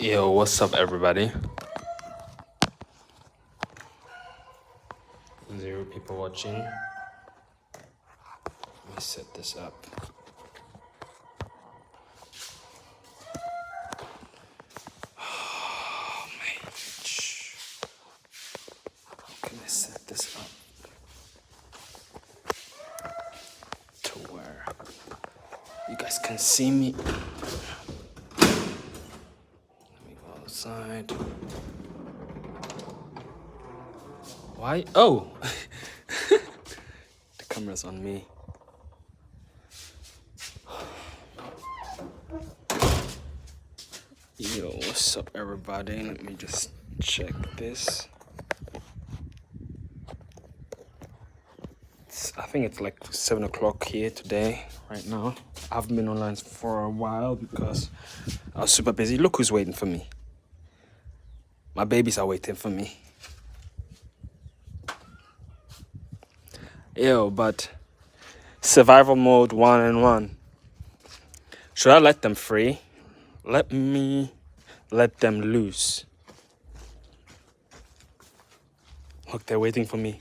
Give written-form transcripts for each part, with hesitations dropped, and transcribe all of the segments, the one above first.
Yo, what's up, everybody? 0 people watching. Let me set this up. Oh, man. How can I set this up to where you guys can see me? Let me go outside. Why? Oh! The camera's on me. Yo, what's up, everybody? Let me just check this. I think it's like 7 o'clock here today, right now. I haven't been online for a while because I was super busy. Look who's waiting for me. My babies are waiting for me. Yo, but survival mode 1 and 1. Should I let them free? Let me let them loose. Look, they're waiting for me.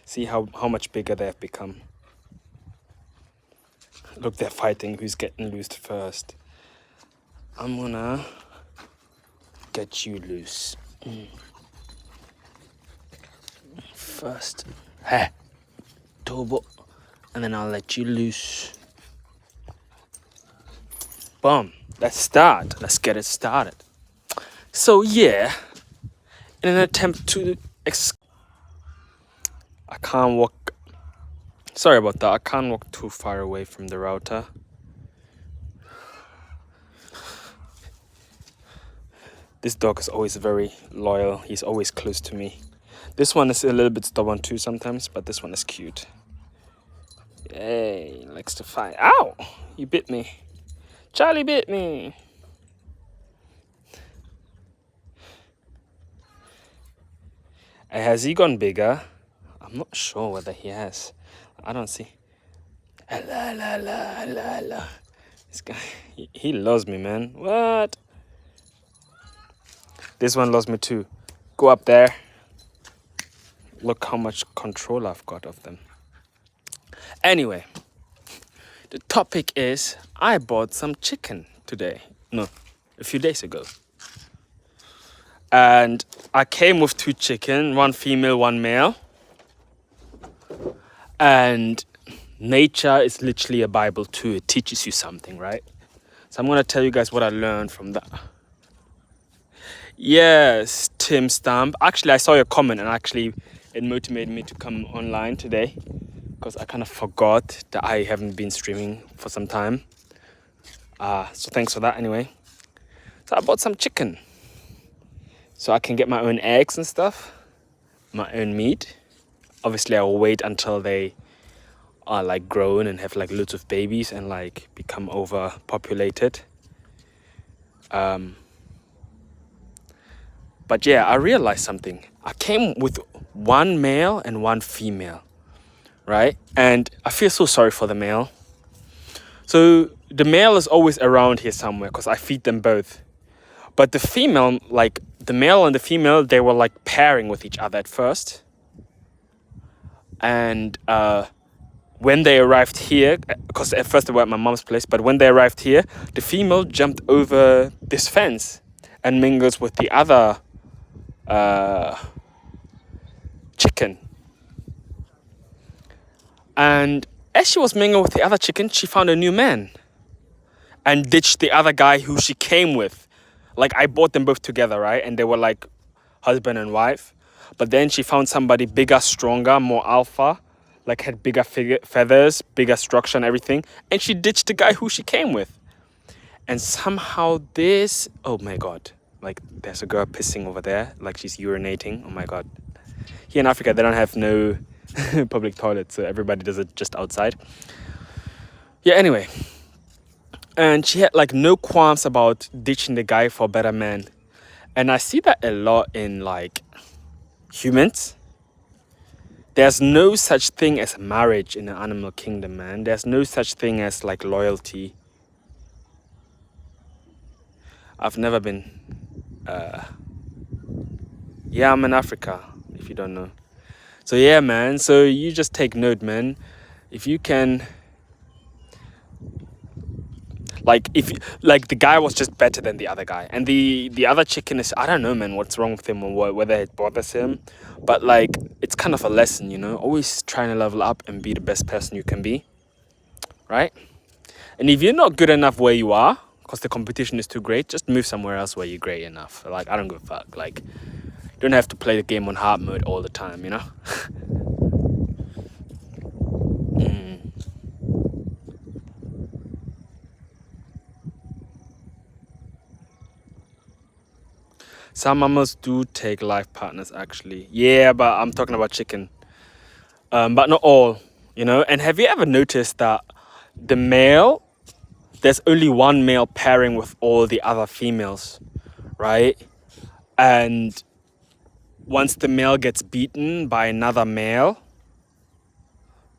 See how much bigger they have become. Look, they're fighting who's getting loosed first. I'm gonna get you loose. First. Hey, Turbo. And then I'll let you loose. Boom. Let's start. Let's get it started. So yeah, in an attempt to I can't walk. Sorry about that. I can't walk too far away from the router. This dog is always very loyal. He's always close to me. This one is a little bit stubborn too sometimes, but this one is cute. Yay, likes to fight. Ow! You bit me. Charlie bit me. Has he gone bigger? I'm not sure whether he has. I don't see. La la la la la. This guy, he loves me, man. What? This one loves me too. Go up there. Look how much control I've got of them. Anyway, the topic is I bought some chicken today. No, a few days ago. And I came with 2 chicken, 1 female, 1 male. And nature is literally a Bible too. It teaches you something, right? So I'm going to tell you guys what I learned from that. Yes, Tim Stamp. Actually, I saw your comment and actually it motivated me to come online today because I kind of forgot that I haven't been streaming for some time. So thanks for that anyway. So I bought some chicken so I can get my own eggs and stuff, my own meat. Obviously, I will wait until they are like grown and have like loads of babies and like become overpopulated. But yeah, I realized something. I came with 1 male and 1 female, right? And I feel so sorry for the male. So the male is always around here somewhere because I feed them both. But the female, like the male and the female, they were like pairing with each other at first. And when they arrived here, because at first they were at my mom's place, but when they arrived here, the female jumped over this fence and mingles with the other chicken. And as she was mingling with the other chicken, she found a new man and ditched the other guy who she came with. Like, I bought them both together, right? And they were like husband and wife. But then she found somebody bigger, stronger, more alpha, like had bigger feathers, bigger structure and everything. And she ditched the guy who she came with. And somehow this, oh my God, like there's a girl pissing over there, like she's urinating. Oh my God. Here in Africa, they don't have no public toilets, so everybody does it just outside. Yeah, anyway. And she had like no qualms about ditching the guy for a better man. And I see that a lot in like humans. There's no such thing as marriage in the animal kingdom, man. There's no such thing as like loyalty. I've never been. Yeah, I'm in Africa, if you don't know. So yeah, man. So you just take note, man. If you can, like, if like the guy was just better than the other guy, and the other chicken is, I don't know, man, what's wrong with him or whether it bothers him, but like it's kind of a lesson, you know. Always trying to level up and be the best person you can be, right? And if you're not good enough where you are, because the competition is too great, just move somewhere else where you're great enough. Like, I don't give a fuck. Like, you don't have to play the game on hard mode all the time, you know? Some mammals do take life partners, actually. Yeah, but I'm talking about chicken. But not all, you know? And have you ever noticed that the male, there's only one male pairing with all the other females, right? And once the male gets beaten by another male,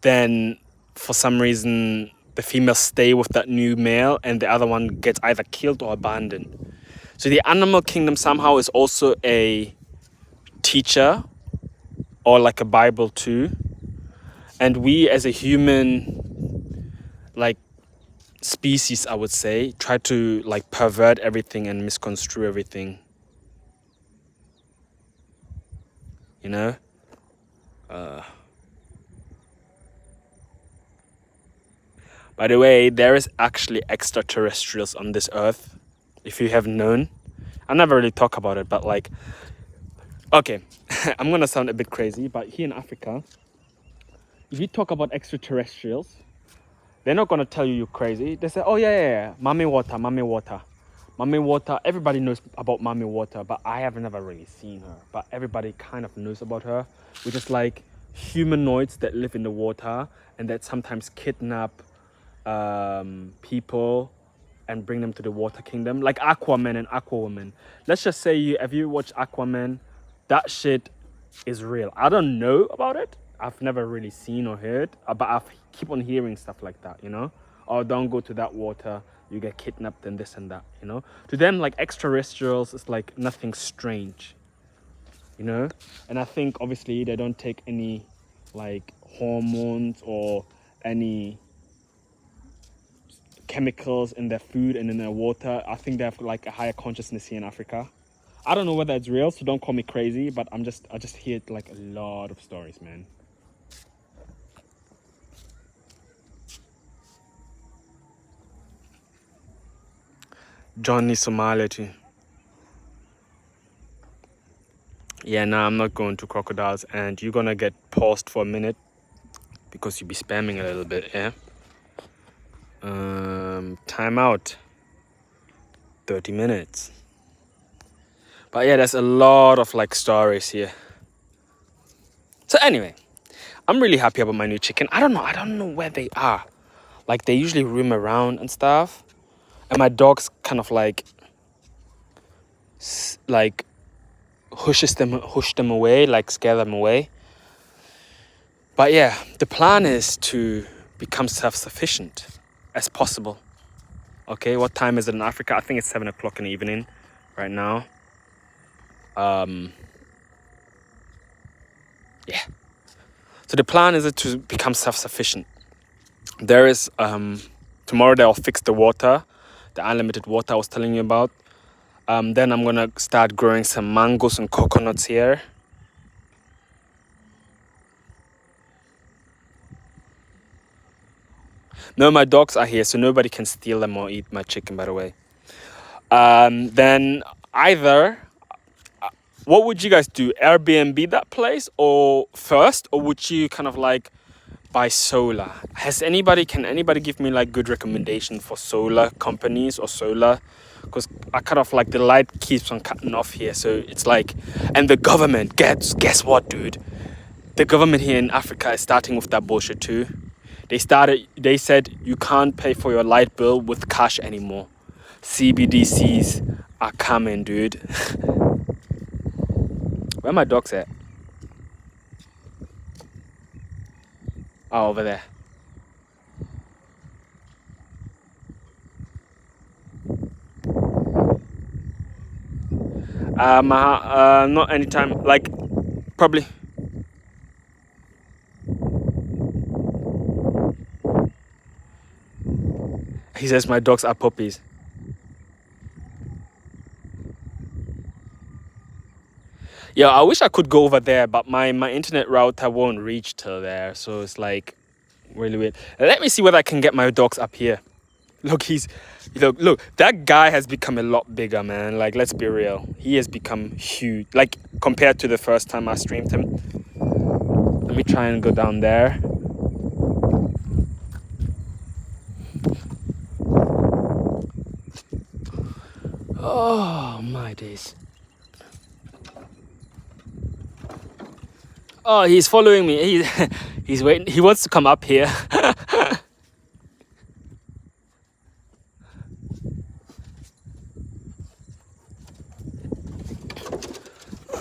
then for some reason the females stay with that new male and the other one gets either killed or abandoned. So the animal kingdom somehow is also a teacher or like a Bible too. And we as a human, like, species, I would say, try to like pervert everything and misconstrue everything, you know? By the way, there is actually extraterrestrials on this earth, if you have known. I never really talk about it, but like, okay, I'm gonna sound a bit crazy, but here in Africa, if you talk about extraterrestrials, they're not gonna tell you you're crazy. They say, oh yeah, Mami Water, Mami Water. Mami Water, everybody knows about Mami Water, but I have never really seen her. But everybody kind of knows about her, which is like humanoids that live in the water and that sometimes kidnap people and bring them to the water kingdom, like Aquaman and Aquawoman. Let's just say if you watch Aquaman, that shit is real. I don't know about it. I've never really seen or heard, but I keep on hearing stuff like that, you know? Or don't go to that water, you get kidnapped and this and that, you know? To them, like, extraterrestrials is like nothing strange, you know? And I think obviously they don't take any like hormones or any chemicals in their food and in their water. I think they have like a higher consciousness here in Africa. I don't know whether it's real, so don't call me crazy, but I just hear like a lot of stories, man. Johnny Somalia too. Yeah, nah, I'm not going to crocodiles, and you're gonna get paused for a minute because you be spamming a little bit, yeah? Time out. 30 minutes. But yeah, there's a lot of like stories here. So anyway, I'm really happy about my new chicken. I don't know where they are. Like, they usually roam around and stuff. And my dog's kind of like hush them away, like scare them away. But yeah, the plan is to become self-sufficient as possible. Okay, what time is it in Africa? I think it's 7 o'clock in the evening right now. Yeah. So the plan is to become self-sufficient. There is tomorrow they'll fix the water, the unlimited water I was telling you about. Then I'm gonna start growing some mangoes and coconuts here. No, my dogs are here, so nobody can steal them or eat my chicken, by the way. Then either, what would you guys do? Airbnb that place or first, or would you kind of like buy solar? Can anybody give me like good recommendation for solar companies or solar? Because I kind of like the light keeps on cutting off here, so it's like, and the government, guess what, dude? The government here in Africa is starting with that bullshit too. They said you can't pay for your light bill with cash anymore. CBDCs are coming, dude. Where my dogs at? Oh, over there. Not anytime. Like, probably. He says my dogs are puppies. Yeah, I wish I could go over there, but my internet router won't reach till there, so it's like really weird. Let me see whether I can get my dogs up here. Look, look. That guy has become a lot bigger, man. Like, let's be real. He has become huge. Like, compared to the first time I streamed him. Let me try and go down there. Oh my days. Oh, he's following me. He's waiting. He wants to come up here.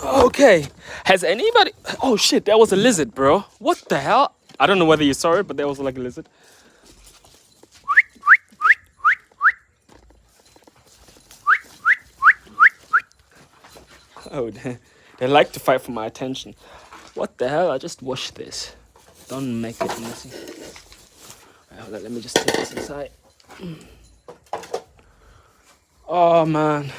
Okay. Has anybody... Oh shit, that was a lizard, bro. What the hell? I don't know whether you saw it, but there was like a lizard. Oh, they like to fight for my attention. What the hell? I just washed this. Don't make it messy. Right, let me just take this inside. Oh, man.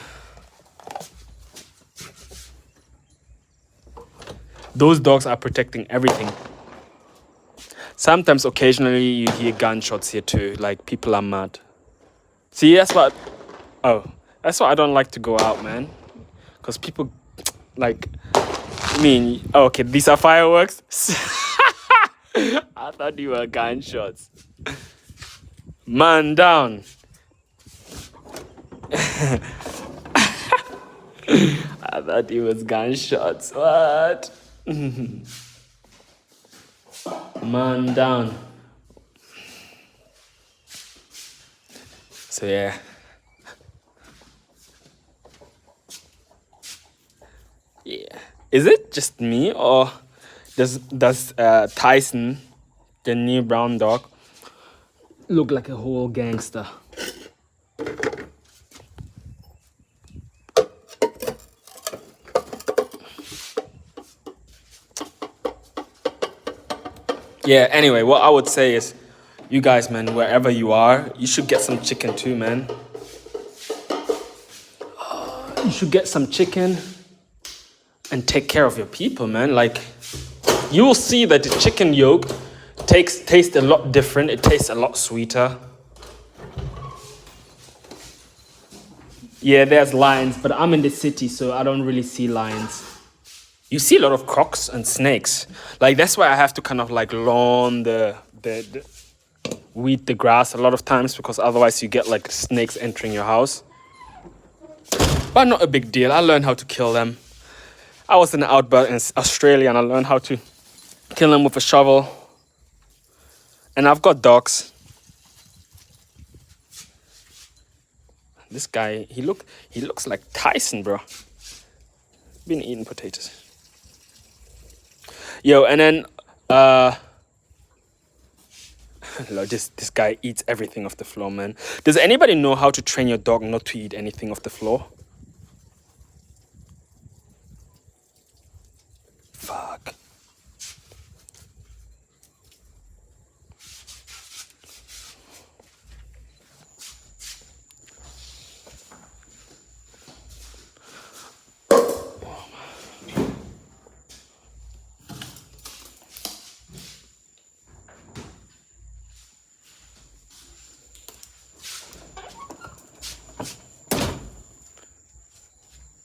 Those dogs are protecting everything. Sometimes, occasionally, you hear gunshots here too. Like, people are mad. See, that's what... Oh, that's why I don't like to go out, man. Because people, like... I mean... Oh, okay, these are fireworks? I thought you were gunshots. Man down. I thought it was gunshots. What? Man down. So yeah. Yeah. Is it just me, or does Tyson, the new brown dog, look like a whole gangster? Yeah, anyway, what I would say is, you guys, man, wherever you are, you should get some chicken too, man. You should get some chicken and take care of your people, man. Like, you will see that the chicken yolk tastes a lot different. It tastes a lot sweeter. Yeah, there's lions, but I'm in the city, so I don't really see lions. You see a lot of crocs and snakes. Like, that's why I have to kind of like lawn weed the grass a lot of times, because otherwise you get like snakes entering your house. But not a big deal. I learned how to kill them. I was in the outback in Australia and I learned how to kill them with a shovel. And I've got dogs. This guy, he looks like Tyson, bro. Been eating potatoes. Yo, and then Lord, this guy eats everything off the floor, man. Does anybody know how to train your dog not to eat anything off the floor? Fuck.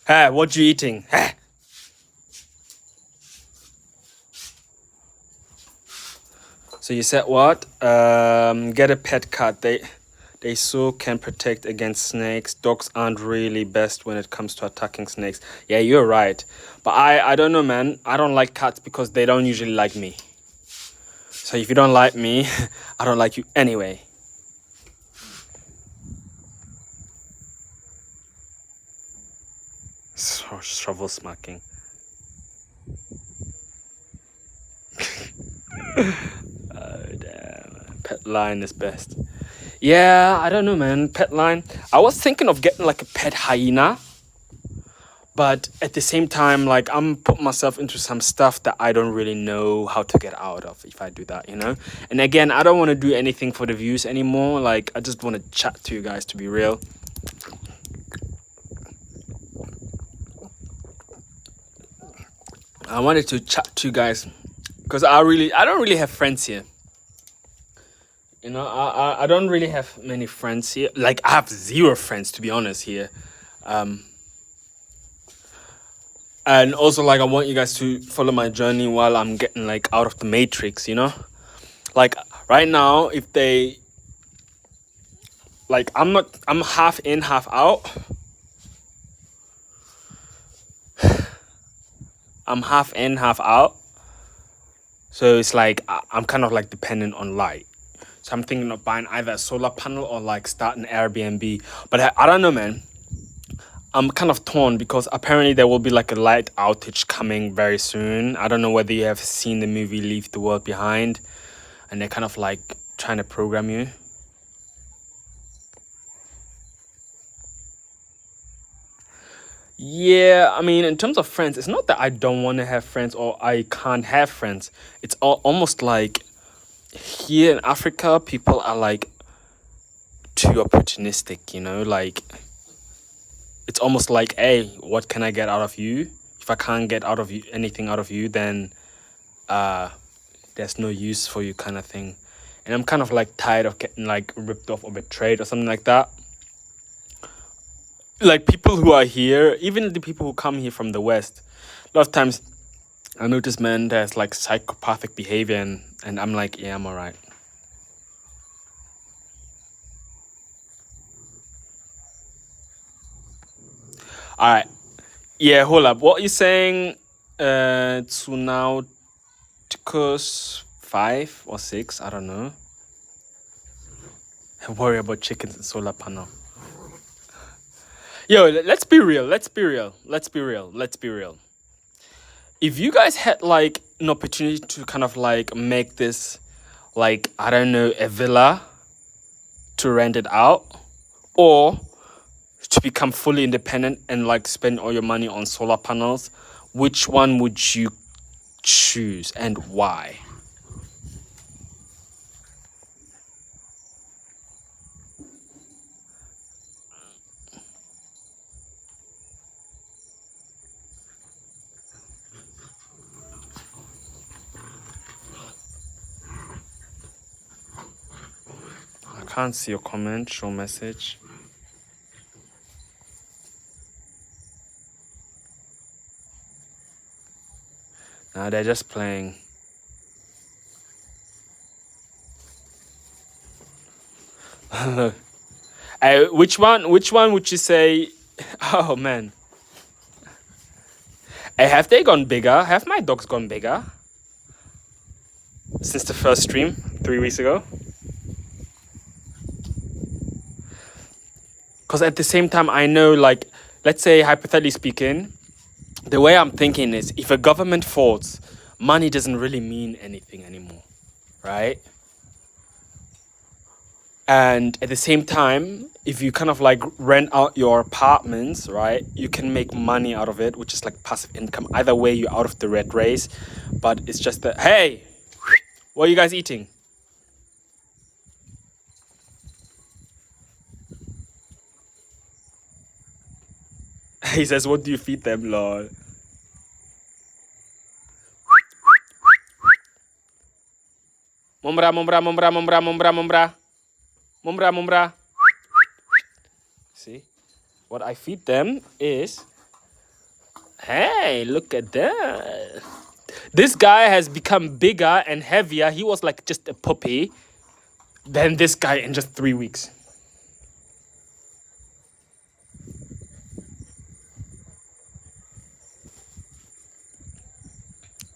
Hey, what you eating? Hey. So you said what? Get a pet cat. They so can protect against snakes. Dogs aren't really best when it comes to attacking snakes. Yeah, you're right. But I don't know, man. I don't like cats because they don't usually like me. So if you don't like me, I don't like you anyway. So shovel smacking. Oh damn. Pet lion is best. Yeah, I don't know, man. Pet lion. I was thinking of getting like a pet hyena, But at the same time, like I'm putting myself into some stuff that I don't really know how to get out of if I do that, you know? And again, I don't want to do anything for the views anymore. Like I just want to chat to you guys, to be real. I wanted to chat to you guys because I don't really have friends here. You know, I don't really have many friends here. Like I have zero friends, to be honest, here. And also, like, I want you guys to follow my journey while I'm getting like out of the matrix, you know? Like right now, if they like I'm half in, half out. I'm half in, half out. So it's like I'm kind of like dependent on light. So I'm thinking of buying either a solar panel or like start an Airbnb. But I don't know, man. I'm kind of torn because apparently there will be like a light outage coming very soon. I don't know whether you have seen the movie Leave the World Behind, and they're kind of like trying to program you. Yeah, I mean, in terms of friends, it's not that I don't want to have friends or I can't have friends. It's almost like here in Africa, people are like too opportunistic, you know? Like, it's almost like, hey, what can I get out of you? If I can't get out of you anything out of you, then there's no use for you, kind of thing. And I'm kind of like tired of getting like ripped off or betrayed or something like that. Like people who are here, even the people who come here from the West, a lot of times I notice, man, there's like psychopathic behavior, and I'm like, yeah, I'm all right. All right. Yeah, hold up. What are you saying? Tsunauticus 5 or 6? I don't know. I worry about chickens and solar panel. Yo, let's be real. Let's be real. Let's be real. Let's be real. If you guys had like an opportunity to kind of like make this, like, I don't know, a villa to rent it out, or to become fully independent and like spend all your money on solar panels, which one would you choose and why? I can't see your comment, show message. Nah, they're just playing. Which one? Which one would you say? Oh man. Hey, have they gone bigger? Have my dogs gone bigger since the first stream 3 weeks ago? Because at the same time, I know, like, let's say hypothetically speaking, the way I'm thinking is, if a government falls, money doesn't really mean anything anymore, right? And at the same time, if you kind of like rent out your apartments, right, you can make money out of it, which is like passive income. Either way, you're out of the red race. But it's just that, hey, what are you guys eating? He says, what do you feed them, lol? Mumbra, mumbra, mumbra, mumbra, mumbra, mumbra. Mumbra, mumbra. See? What I feed them is... Hey, look at that. This guy has become bigger and heavier. He was like just a puppy. Then this guy in just 3 weeks.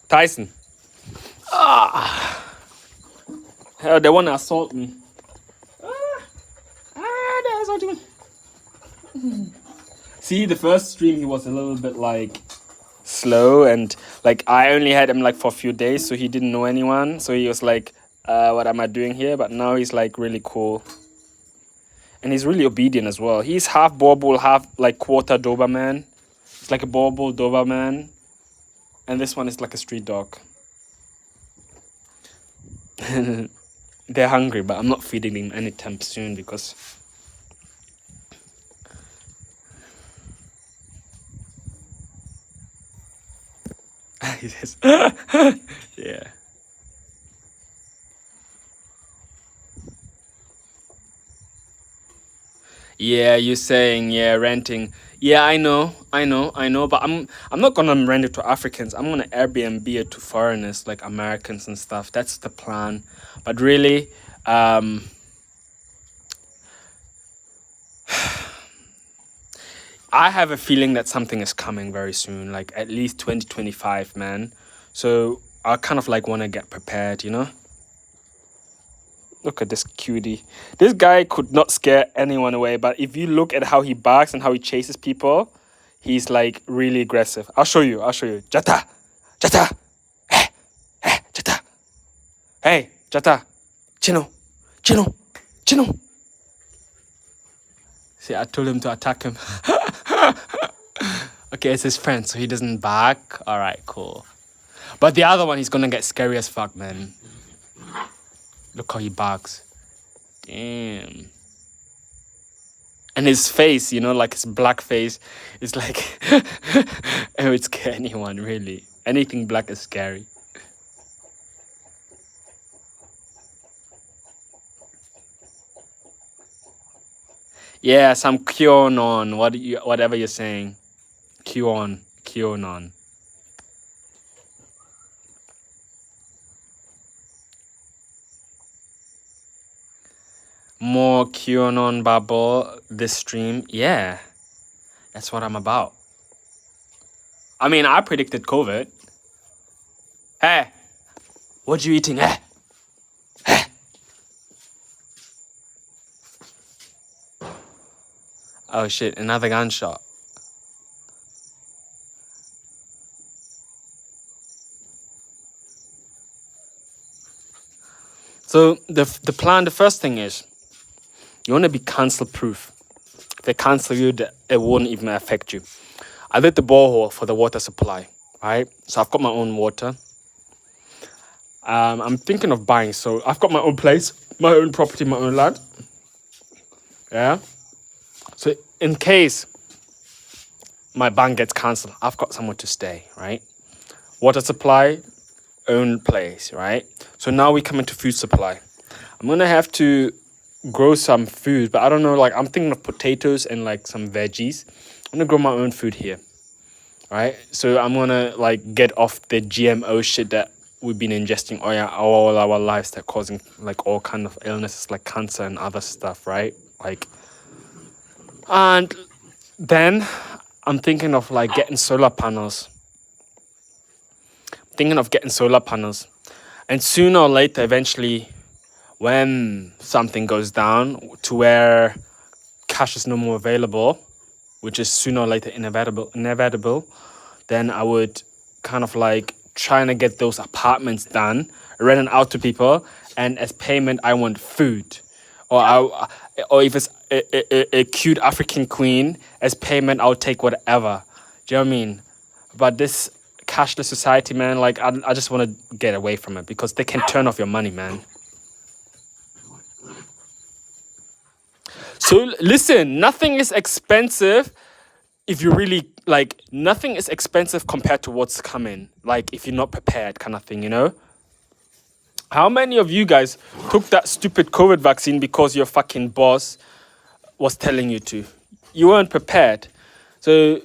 Tyson. Hell, they want to assault me. They assaulted me. See, the first stream he was a little bit like slow, and like I only had him like for a few days, so he didn't know anyone. So he was like, what am I doing here? But now he's like really cool. And he's really obedient as well. He's half Borbul, half like quarter Doberman. It's like a Bobo Doberman, and this one is like a street dog. They're hungry, but I'm not feeding them anytime soon because yes. Yeah. Yeah, you're saying, yeah, renting. Yeah, I know, but I'm not gonna rent it to Africans. I'm gonna Airbnb it to foreigners like Americans and stuff. That's the plan. But really, I have a feeling that something is coming very soon, like at least 2025, man. So I kind of like want to get prepared, you know? Look at this cutie. This guy could not scare anyone away, but if you look at how he barks and how he chases people, he's like really aggressive. I'll show you. Jata! Jata! Jata! Hey, Jata! Chino! Chino! Chino! See, I told him to attack him. Okay, it's his friend, so he doesn't bark. Alright, cool. But the other one, he's gonna get scary as fuck, man. Look how he barks. Damn. And his face, you know, like his black face, is like it would scare anyone, really. Anything black is scary. Yeah, some QAnon, whatever you're saying. QAnon. More QAnon bubble this stream. Yeah, that's what I'm about. I mean, I predicted COVID. Hey, what you eating? Hey. Oh shit, another gunshot. So the plan, the first thing is you want to be cancel proof. If they cancel you, it won't even affect you. I did the borehole for the water supply, right? So I've got my own water. I'm thinking of buying. So I've got my own place, my own property, my own land. Yeah. So in case my bank gets cancelled, I've got somewhere to stay, right? Water supply, own place, right? So now we come into food supply. I'm gonna have to grow some food, but I don't know, like I'm thinking of potatoes and like some veggies. I'm gonna grow my own food here. Right? So I'm gonna like get off the GMO shit that we've been ingesting all our lives that causing like all kind of illnesses like cancer and other stuff, right? Like, and then I'm thinking of like getting solar panels. And sooner or later, eventually, when something goes down to where cash is no more available, which is sooner or later inevitable, then I would kind of like trying to get those apartments done, renting out to people, and as payment, I want food. Or if it's a cute African queen, as payment, I'll take whatever. Do you know what I mean? But this cashless society, man, like I just want to get away from it because they can turn off your money, man. So listen, nothing is expensive if you really like. Nothing is expensive compared to what's coming. Like if you're not prepared, kind of thing, you know. How many of you guys took that stupid COVID vaccine because your fucking boss was telling you to? You weren't prepared. So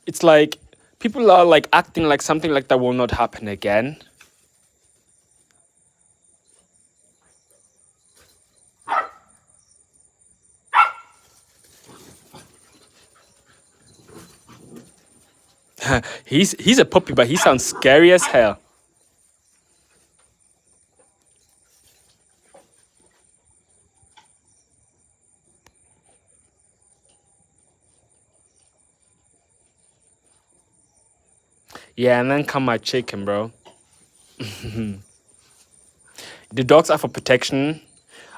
it's like people are like acting like something like that will not happen again. He's a puppy, but he sounds scary as hell. Yeah, and then come my chicken, bro. The dogs are for protection.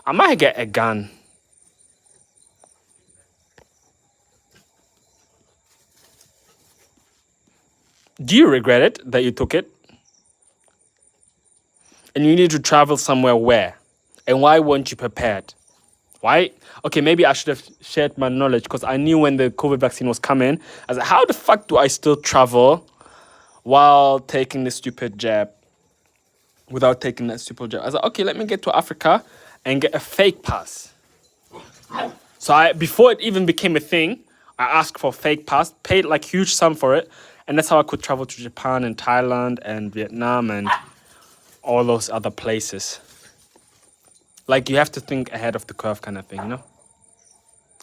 I might get a gun. Do you regret it that you took it? And you need to travel somewhere where? And why weren't you prepared? Why? Okay, maybe I should have shared my knowledge because I knew when the COVID vaccine was coming. I was like, how the fuck do I still travel while taking the stupid jab? Without taking that stupid jab. I was like, okay, let me get to Africa and get a fake pass. So before it even became a thing, I asked for a fake pass, paid like huge sum for it. And that's how I could travel to Japan and Thailand and Vietnam and all those other places. Like, you have to think ahead of the curve kind of thing, you know?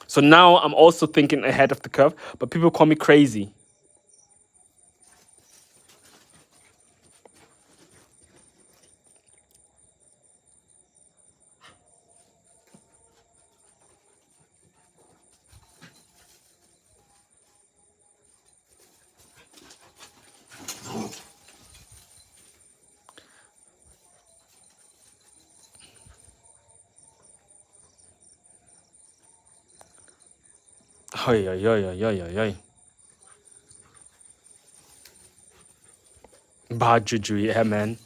So now I'm also thinking ahead of the curve, but people call me crazy. Oi, oi, oi, oi, oi, oi, oi. Bad juju, yeah, man.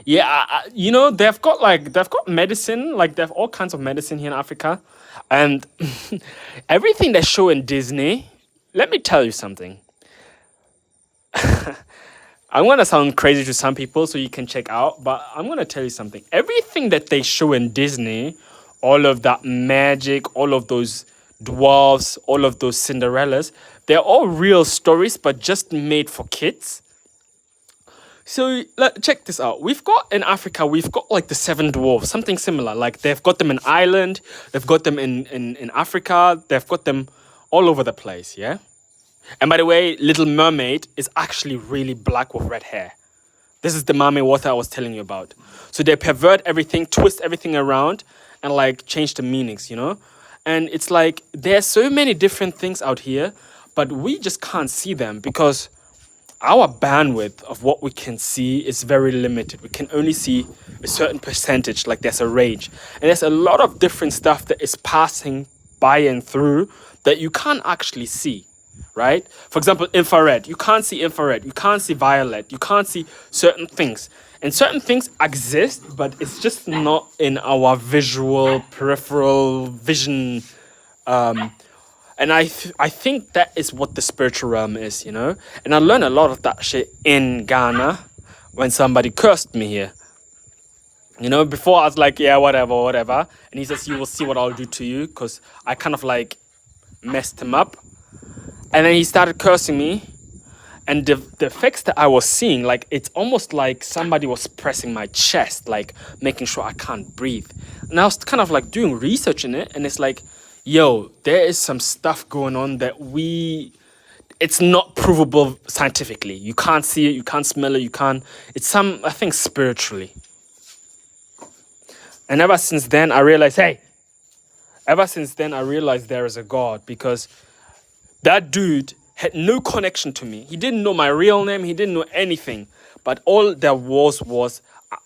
Yeah, you know, they've got medicine, like they have all kinds of medicine here in Africa. And everything they show in Disney, let me tell you something. I'm gonna sound crazy to some people, so you can check out, but I'm gonna tell you something. Everything that they show in Disney, all of that magic, all of those dwarves, all of those Cinderellas, they're all real stories, but just made for kids. So check this out. We've got in Africa, we've got like the seven dwarfs, something similar. Like they've got them in Ireland, they've got them in Africa, they've got them all over the place, yeah? And by the way, Little Mermaid is actually really black with red hair. This is the mermaid water I was telling you about. So they pervert everything, twist everything around, and like change the meanings, you know? And it's like there's so many different things out here, but we just can't see them because our bandwidth of what we can see is very limited. We can only see a certain percentage, like there's a range. And there's a lot of different stuff that is passing by and through that you can't actually see, right? For example, infrared. You can't see infrared. You can't see violet. You can't see certain things. And certain things exist, but it's just not in our visual, peripheral vision. And I think that is what the spiritual realm is, you know? And I learned a lot of that shit in Ghana when somebody cursed me here. You know, before I was like, yeah, whatever, whatever. And he says, you will see what I'll do to you, because I kind of like messed him up. And then he started cursing me. And the effects that I was seeing, like, it's almost like somebody was pressing my chest, like making sure I can't breathe. And I was kind of like doing research in it. And it's like, yo, there is some stuff going on that it's not provable scientifically. You can't see it, you can't smell it, it's I think spiritually. And ever since then, I realized there is a God, because that dude had no connection to me. He didn't know my real name, he didn't know anything. But all there was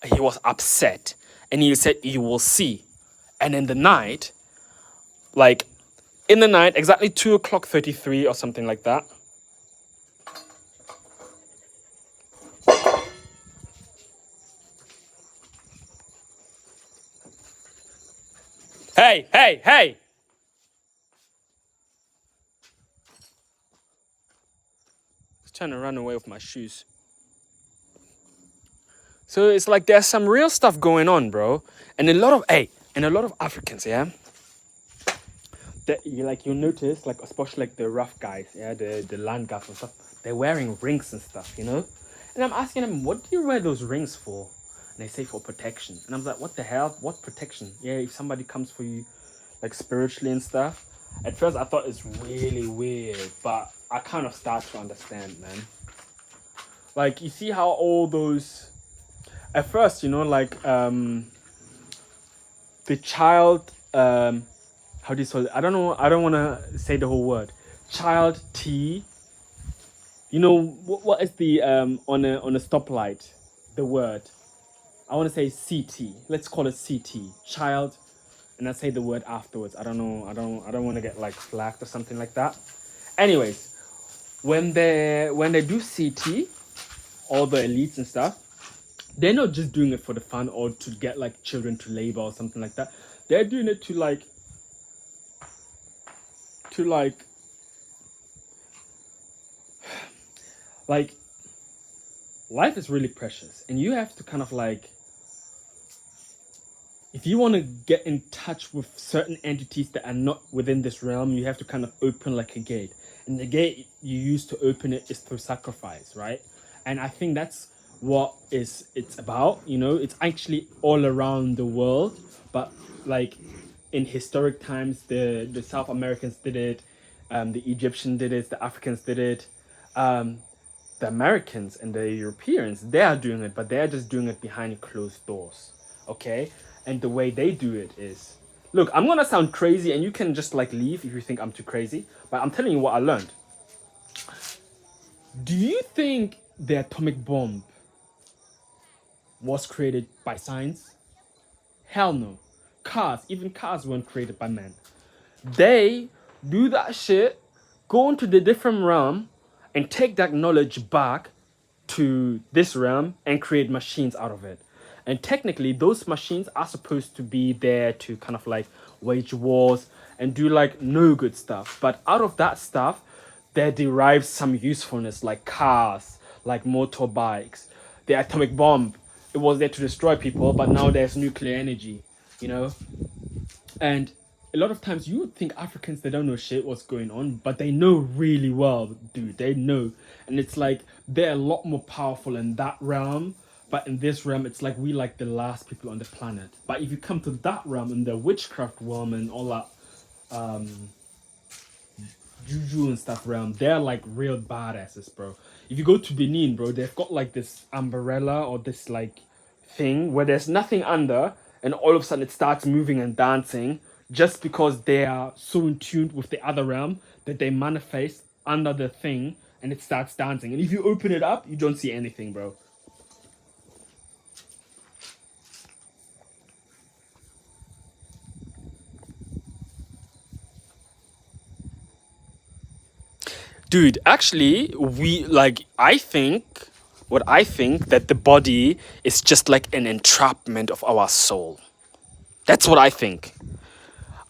he was upset. And he said, you will see. And in the night, exactly 2:33 or something like that. Hey, hey, hey! He's trying to run away with my shoes. So it's like there's some real stuff going on, bro. And a lot of Africans, yeah. You'll notice, like, especially like the rough guys, yeah, the land guys and stuff, they're wearing rings and stuff, you know? And I'm asking them, what do you wear those rings for? And they say for protection. And I'm like, what the hell? What protection? Yeah, if somebody comes for you, like, spiritually and stuff. At first I thought it's really weird, but I kind of start to understand, man. Like, you see how all those, at first, you know, like, the child, how do you say it? I don't know. I don't want to say the whole word. Child T. You know what is the on a stoplight? The word. I want to say CT. Let's call it CT. Child, and I say the word afterwards. I don't know. I don't want to get like flagged or something like that. Anyways, when they do CT, all the elites and stuff, they're not just doing it for the fun or to get like children to labor or something like that. They're doing it to like life is really precious, and you have to kind of like, if you want to get in touch with certain entities that are not within this realm, you have to kind of open like a gate. And the gate you use to open it is through sacrifice, right? And I think that's what it's about, you know. It's actually all around the world, but like in historic times, the South Americans did it, the Egyptian did it, the Africans did it, the Americans and the Europeans, they are doing it, but they're just doing it behind closed doors. Okay? And the way they do it is, look, I'm gonna sound crazy and you can just like leave if you think I'm too crazy, but I'm telling you what I learned. Do you think the atomic bomb was created by science? Hell no. Even cars weren't created by man. They do that shit, go into the different realm, and take that knowledge back to this realm and create machines out of it. And technically, those machines are supposed to be there to kind of like wage wars and do like no good stuff. But out of that stuff, there derives some usefulness, like cars, like motorbikes. The atomic bomb, it was there to destroy people, but now there's nuclear energy, you know? And a lot of times you would think Africans, they don't know shit what's going on, but they know really well, dude. They know. And it's like they're a lot more powerful in that realm. But in this realm, it's like we like the last people on the planet. But if you come to that realm, in the witchcraft realm and all that juju and stuff realm, they're like real badasses, bro. If you go to Benin, bro, they've got like this umbrella or this like thing where there's nothing under, and all of a sudden it starts moving and dancing just because they are so in tune with the other realm that they manifest under the thing and it starts dancing. And if you open it up, you don't see anything, bro. Dude, actually, I think that the body is just like an entrapment of our soul. That's what I think.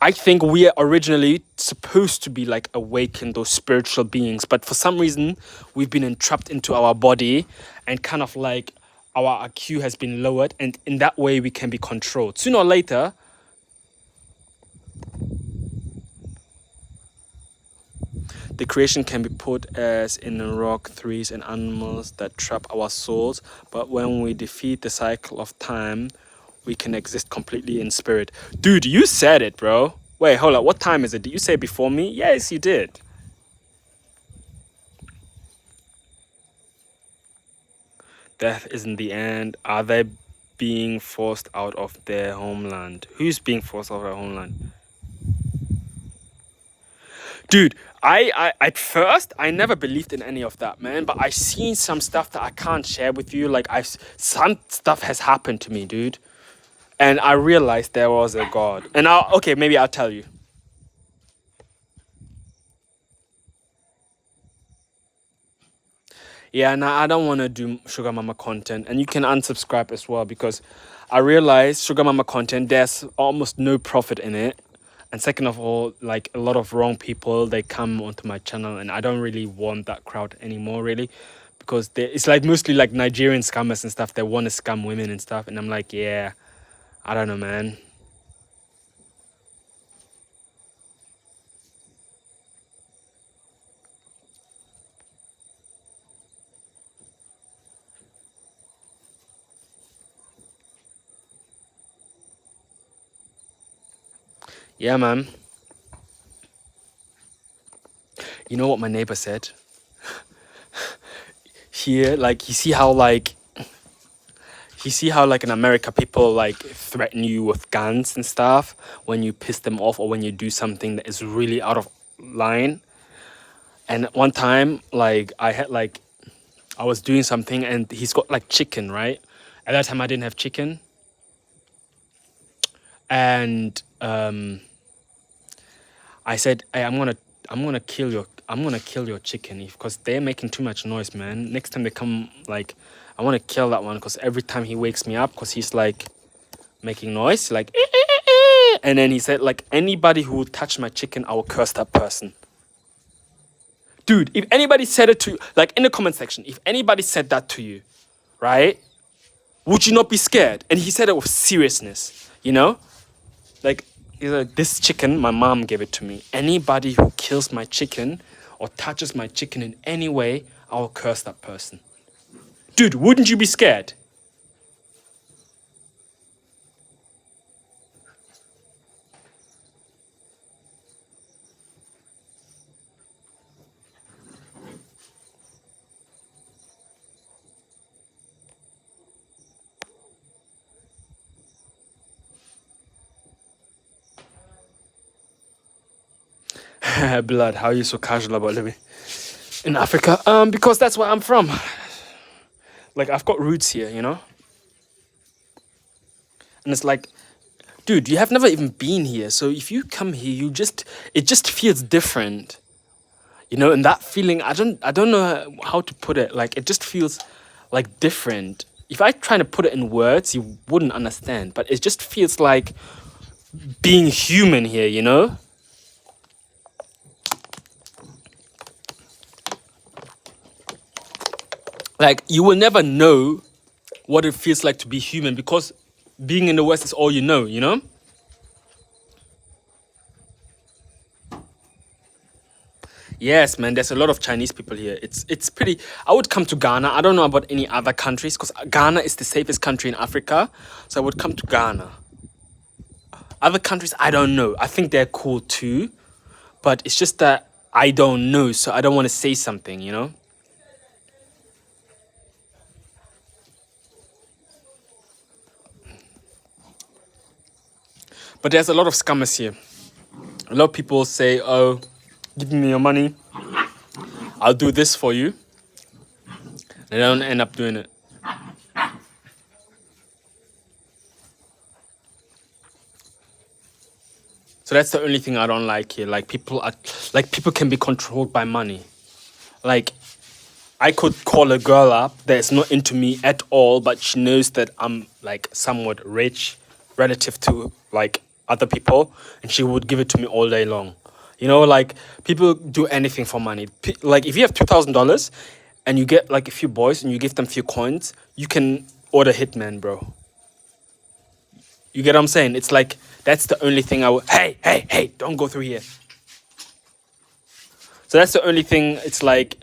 I think we are originally supposed to be like awakened or spiritual beings, but for some reason, we've been entrapped into our body and kind of like our IQ has been lowered, and in that way, we can be controlled. Sooner or later, the creation can be put as in a rock, trees, and animals that trap our souls, but when we defeat the cycle of time, we can exist completely in spirit. Dude, you said it, bro. Wait, hold up. What time is it? Did you say before me? Yes, you did. Death isn't the end. Are they being forced out of their homeland? Who's being forced out of their homeland? Dude, I at first I never believed in any of that, man. But I seen some stuff that I can't share with you. Like some stuff has happened to me, dude, and I realized there was a God. And okay, maybe I'll tell you. Yeah, nah, I don't want to do Sugar Mama content, and you can unsubscribe as well because I realize Sugar Mama content, there's almost no profit in it. And second of all, like a lot of wrong people, they come onto my channel, and I don't really want that crowd anymore, really, because it's like mostly like Nigerian scammers and stuff. They want to scam women and stuff, and I'm like, yeah, I don't know, man. Yeah, man. You know what my neighbor said? Here, like, you see how like in America people like threaten you with guns and stuff when you piss them off or when you do something that is really out of line. And one time, like I was doing something and he's got like chicken, right? At that time I didn't have chicken, and I said, hey, I'm gonna I'm gonna kill your chicken because they're making too much noise, man. Next time they come, like, I want to kill that one because every time he wakes me up, because he's like making noise, like, and then he said, like, anybody who will touch my chicken, I will curse that person. Dude, if anybody said it to you, like in the comment section, if anybody said that to you, right, would you not be scared? And he said it with seriousness, you know? Like, he's like, this chicken, my mom gave it to me. Anybody who kills my chicken or touches my chicken in any way, I will curse that person. Dude, wouldn't you be scared? Blood, how are you so casual about living in Africa? Because that's where I'm from. Like, I've got roots here, you know? And it's like, dude, you have never even been here. So if you come here, it just feels different. You know, and that feeling, I don't know how to put it. Like, it just feels like different. If I try to put it in words, you wouldn't understand. But it just feels like being human here, you know? Like, you will never know what it feels like to be human because being in the West is all you know? Yes, man, there's a lot of Chinese people here. It's pretty. I would come to Ghana. I don't know about any other countries because Ghana is the safest country in Africa. So I would come to Ghana. Other countries, I don't know. I think they're cool too, but it's just that I don't know, so I don't want to say something, you know? But there's a lot of scammers here. A lot of people say, "Oh, give me your money. I'll do this for you." They don't end up doing it. So that's the only thing I don't like here. Like people can be controlled by money. Like I could call a girl up that's not into me at all, but she knows that I'm like somewhat rich relative to like other people, and she would give it to me all day long. You know, like people do anything for money. Like if you have $2,000 and you get like a few boys and you give them a few coins, you can order hitman, bro. You get what I'm saying? It's like that's the only thing I would. Hey! Don't go through here. So that's the only thing. It's like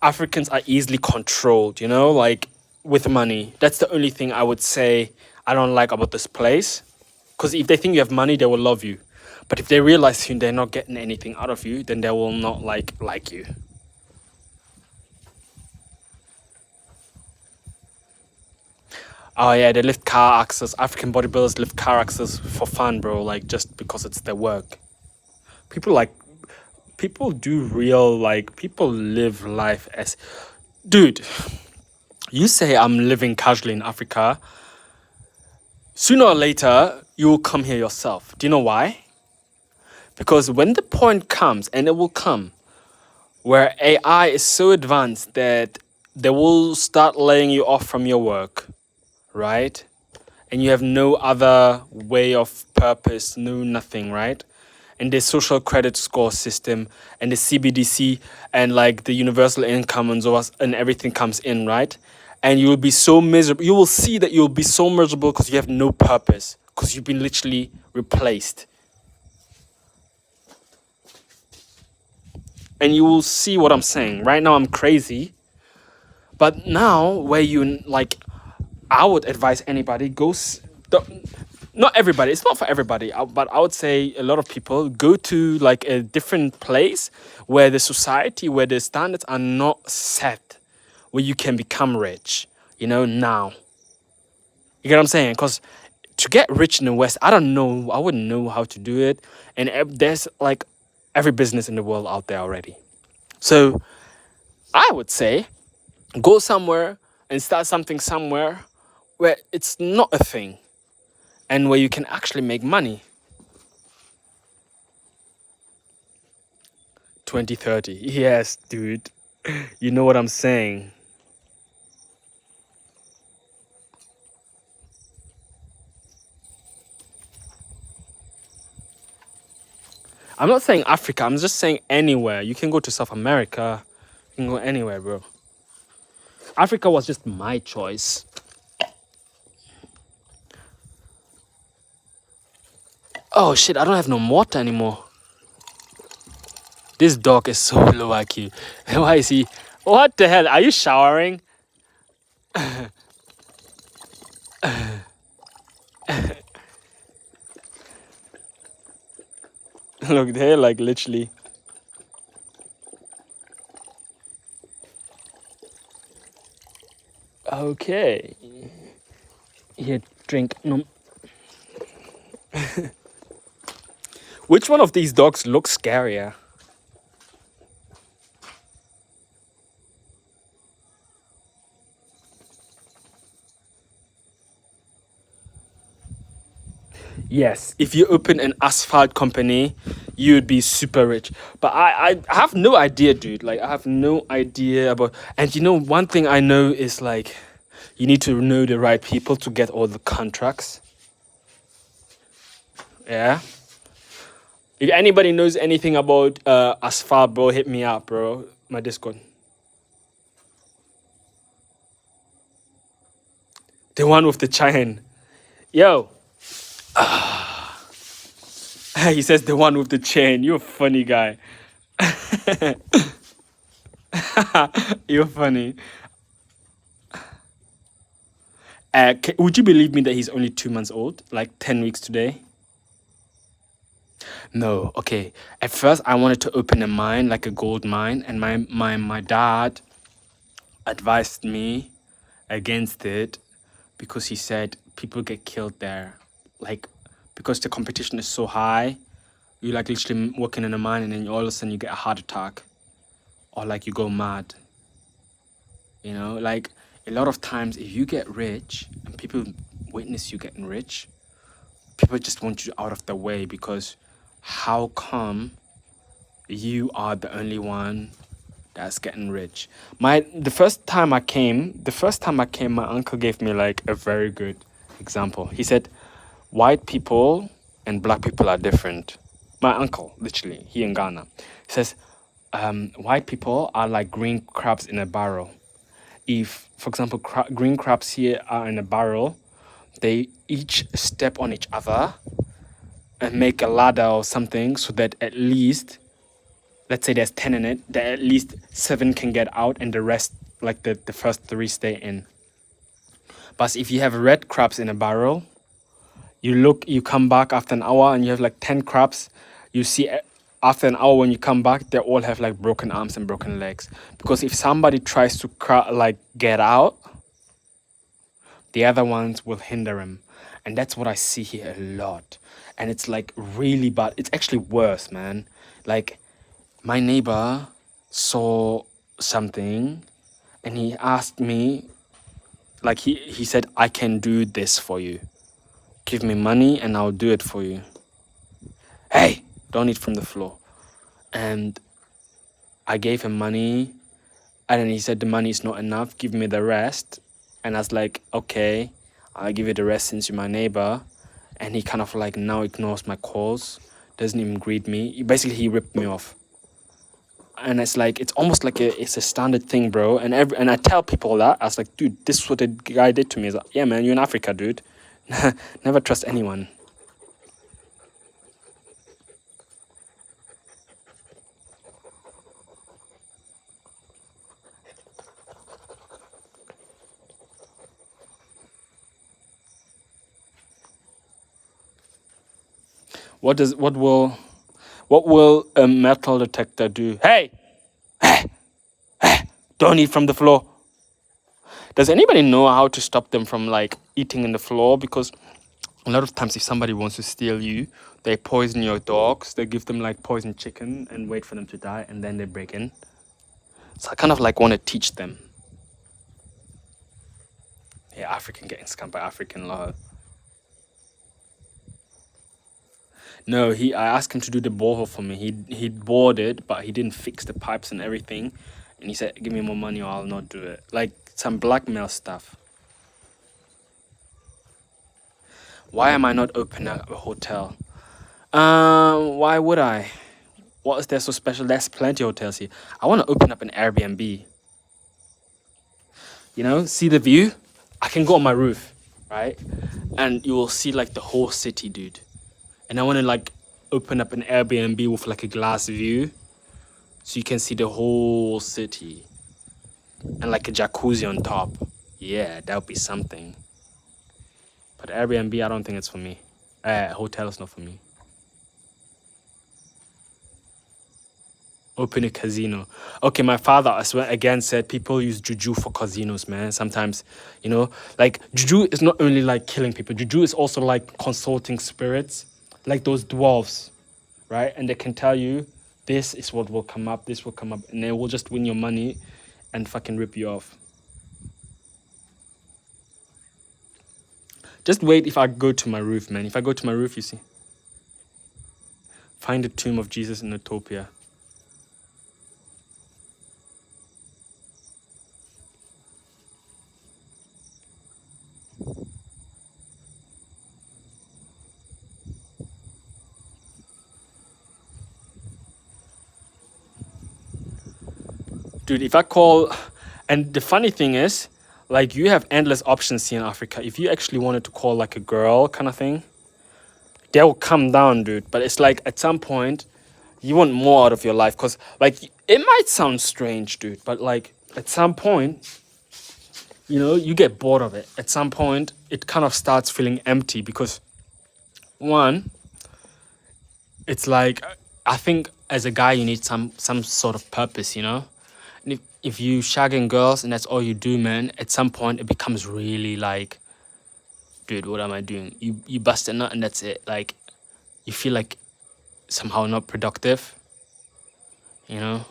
Africans are easily controlled, you know, like with money. That's the only thing I would say I don't like about this place. Because if they think you have money, they will love you. But if they realize they're not getting anything out of you, then they will not like you. Oh yeah, they lift car axles. African bodybuilders lift car axles for fun, bro. Like just because it's their work. People like people do real like people live life as dude. You say I'm living casually in Africa. Sooner or later, you will come here yourself. Do you know why? Because when the point comes, and it will come, where AI is so advanced that they will start laying you off from your work, right? And you have no other way of purpose, no nothing, right? And the social credit score system and the CBDC and like the universal income and everything comes in, right? And you will be so miserable. You will see that you'll be so miserable because you have no purpose, because you've been literally replaced. And you will see what I'm saying. Right now, I'm crazy. But now, where you like, I would advise anybody not everybody. It's not for everybody, but I would say a lot of people go to like a different place where the society, where the standards are not set, where you can become rich. You know now. You get what I'm saying? Because to get rich in the West, I don't know. I wouldn't know how to do it. And there's like every business in the world out there already. So I would say go somewhere and start something somewhere where it's not a thing and where you can actually make money. 2030. Yes, dude. You know what I'm saying. I'm not saying Africa. I'm just saying anywhere. You can go to South America. You can go anywhere, bro. Africa was just my choice. Oh shit, I don't have no water anymore. This dog is so low IQ. Why is he? What the hell? Are you showering? Look, they're like literally. Okay. Here, drink. No. Which one of these dogs looks scarier? Yes, if you open an asphalt company, you'd be super rich. But I have no idea, dude. Like, I have no idea about. And you know, one thing I know is like, you need to know the right people to get all the contracts. Yeah. If anybody knows anything about asphalt, bro, hit me up, bro. My Discord. The one with the chain. Yo. He says the one with the chain. You're a funny guy. You're funny. Would you believe me that he's only 2 months old? Like 10 weeks today? No, okay. At first, I wanted to open a mine, like a gold mine, and my dad advised me against it because he said people get killed there. Like, because the competition is so high, you like literally working in a mine and then all of a sudden you get a heart attack or like you go mad. You know, like a lot of times if you get rich and people witness you getting rich, people just want you out of the way because how come you are the only one that's getting rich? The first time I came, my uncle gave me like a very good example. He said, white people and black people are different. My uncle, literally, he in Ghana, he says, white people are like green crabs in a barrel. If, for example, green crabs here are in a barrel, they each step on each other and make a ladder or something so that at least, let's say there's 10 in it, that at least 7 can get out and the rest, like the first 3 stay in. But if you have red crabs in a barrel, you come back after an hour and you have like 10 crabs, you see after an hour when you come back, they all have like broken arms and broken legs. Because if somebody tries to like get out, the other ones will hinder him. And that's what I see here a lot. And it's like really bad. It's actually worse, man. Like my neighbor saw something and he asked me, like he said, I can do this for you. Give me money and I'll do it for you. Hey, don't eat from the floor. And I gave him money and then he said the money is not enough, give me the rest. And I was like, okay, I'll give you the rest since you're my neighbor. And he kind of like now ignores my calls, doesn't even greet me. Basically, he ripped me off. And it's like, it's almost like it's a standard thing, bro. And I tell people that. I was like, dude, this is what the guy did to me. He's like, yeah, man, you're in Africa, dude. Never trust anyone. What will a metal detector do? Hey, don't eat from the floor. Does anybody know how to stop them from like eating in the floor? Because a lot of times if somebody wants to steal you, they poison your dogs, they give them like poisoned chicken and wait for them to die and then they break in. So I kind of like want to teach them. Yeah, African getting scammed by African law. No, I asked him to do the borehole for me. He bored it, but he didn't fix the pipes and everything. And he said, "Give me more money, or I'll not do it." Like some blackmail stuff. Why am I not opening up a hotel? Why would I? What is there so special? There's plenty of hotels here. I want to open up an Airbnb. You know, see the view? I can go on my roof, right? And you will see like the whole city, dude. And I want to like open up an Airbnb with like a glass view so you can see the whole city. And like a jacuzzi on top. Yeah, that would be something. But Airbnb, I don't think it's for me. Hotel is not for me. Open a casino. Okay, my father, I swear, again said people use juju for casinos, man. Sometimes, you know, like juju is not only like killing people. Juju is also like consulting spirits, like those dwarves, right? And they can tell you this is what will come up, this will come up, and they will just win your money and fucking rip you off. Just wait if I go to my roof, man. If I go to my roof, you see. Find the tomb of Jesus in Utopia. Dude, if I call, and the funny thing is, like you have endless options here in Africa. If you actually wanted to call like a girl kind of thing, they'll come down, dude. But it's like at some point, you want more out of your life. Because like it might sound strange, dude, but like at some point, you know, you get bored of it. At some point, it kind of starts feeling empty because one, it's like, I think as a guy, you need some sort of purpose, you know? And if you shagging girls and that's all you do, man, at some point it becomes really like, dude, what am I doing? You bust a nut and that's it. Like, you feel like somehow not productive, you know?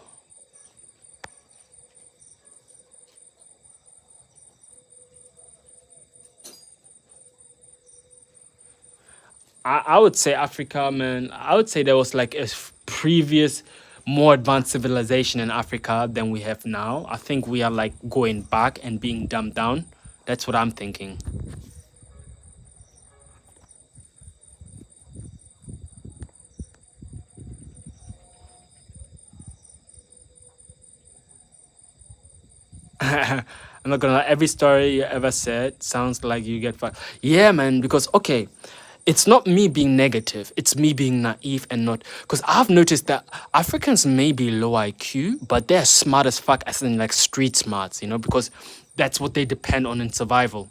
I would say Africa, man. I would say there was like a previous, more advanced civilization in Africa than we have now. I think we are like going back and being dumbed down. That's what I'm thinking. I'm not gonna lie, every story you ever said sounds like you get fucked. Yeah, man, because okay, it's not me being negative, it's me being naive and not because I've noticed that Africans may be low IQ, but they're smart as fuck, as in like street smarts, you know, because that's what they depend on in survival.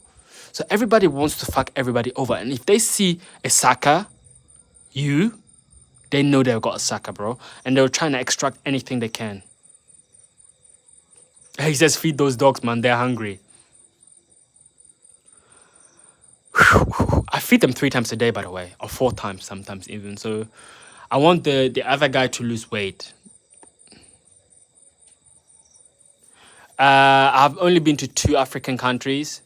So everybody wants to fuck everybody over. And if they see a sucker, you, they know they've got a sucker, bro. And they're trying to extract anything they can. He says, feed those dogs, man. They're hungry. I feed them 3 times a day, by the way, or 4 times sometimes even. So I want the other guy to lose weight. I've only been to 2 African countries,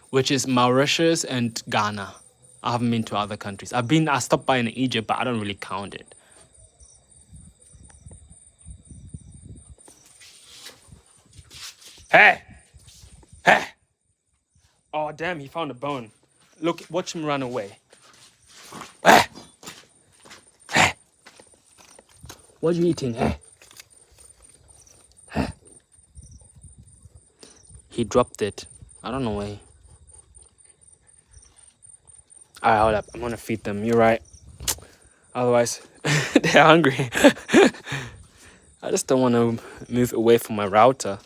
which is Mauritius and Ghana. I haven't been to other countries. I stopped by in Egypt, but I don't really count it. Hey! Hey! Oh, damn, he found a bone. Look, watch him run away. Hey! Hey! What are you eating? Hey! Hey! He dropped it. I don't know why. Alright, hold up. I'm gonna feed them. You're right. Otherwise, they're hungry. I just don't want to move away from my router.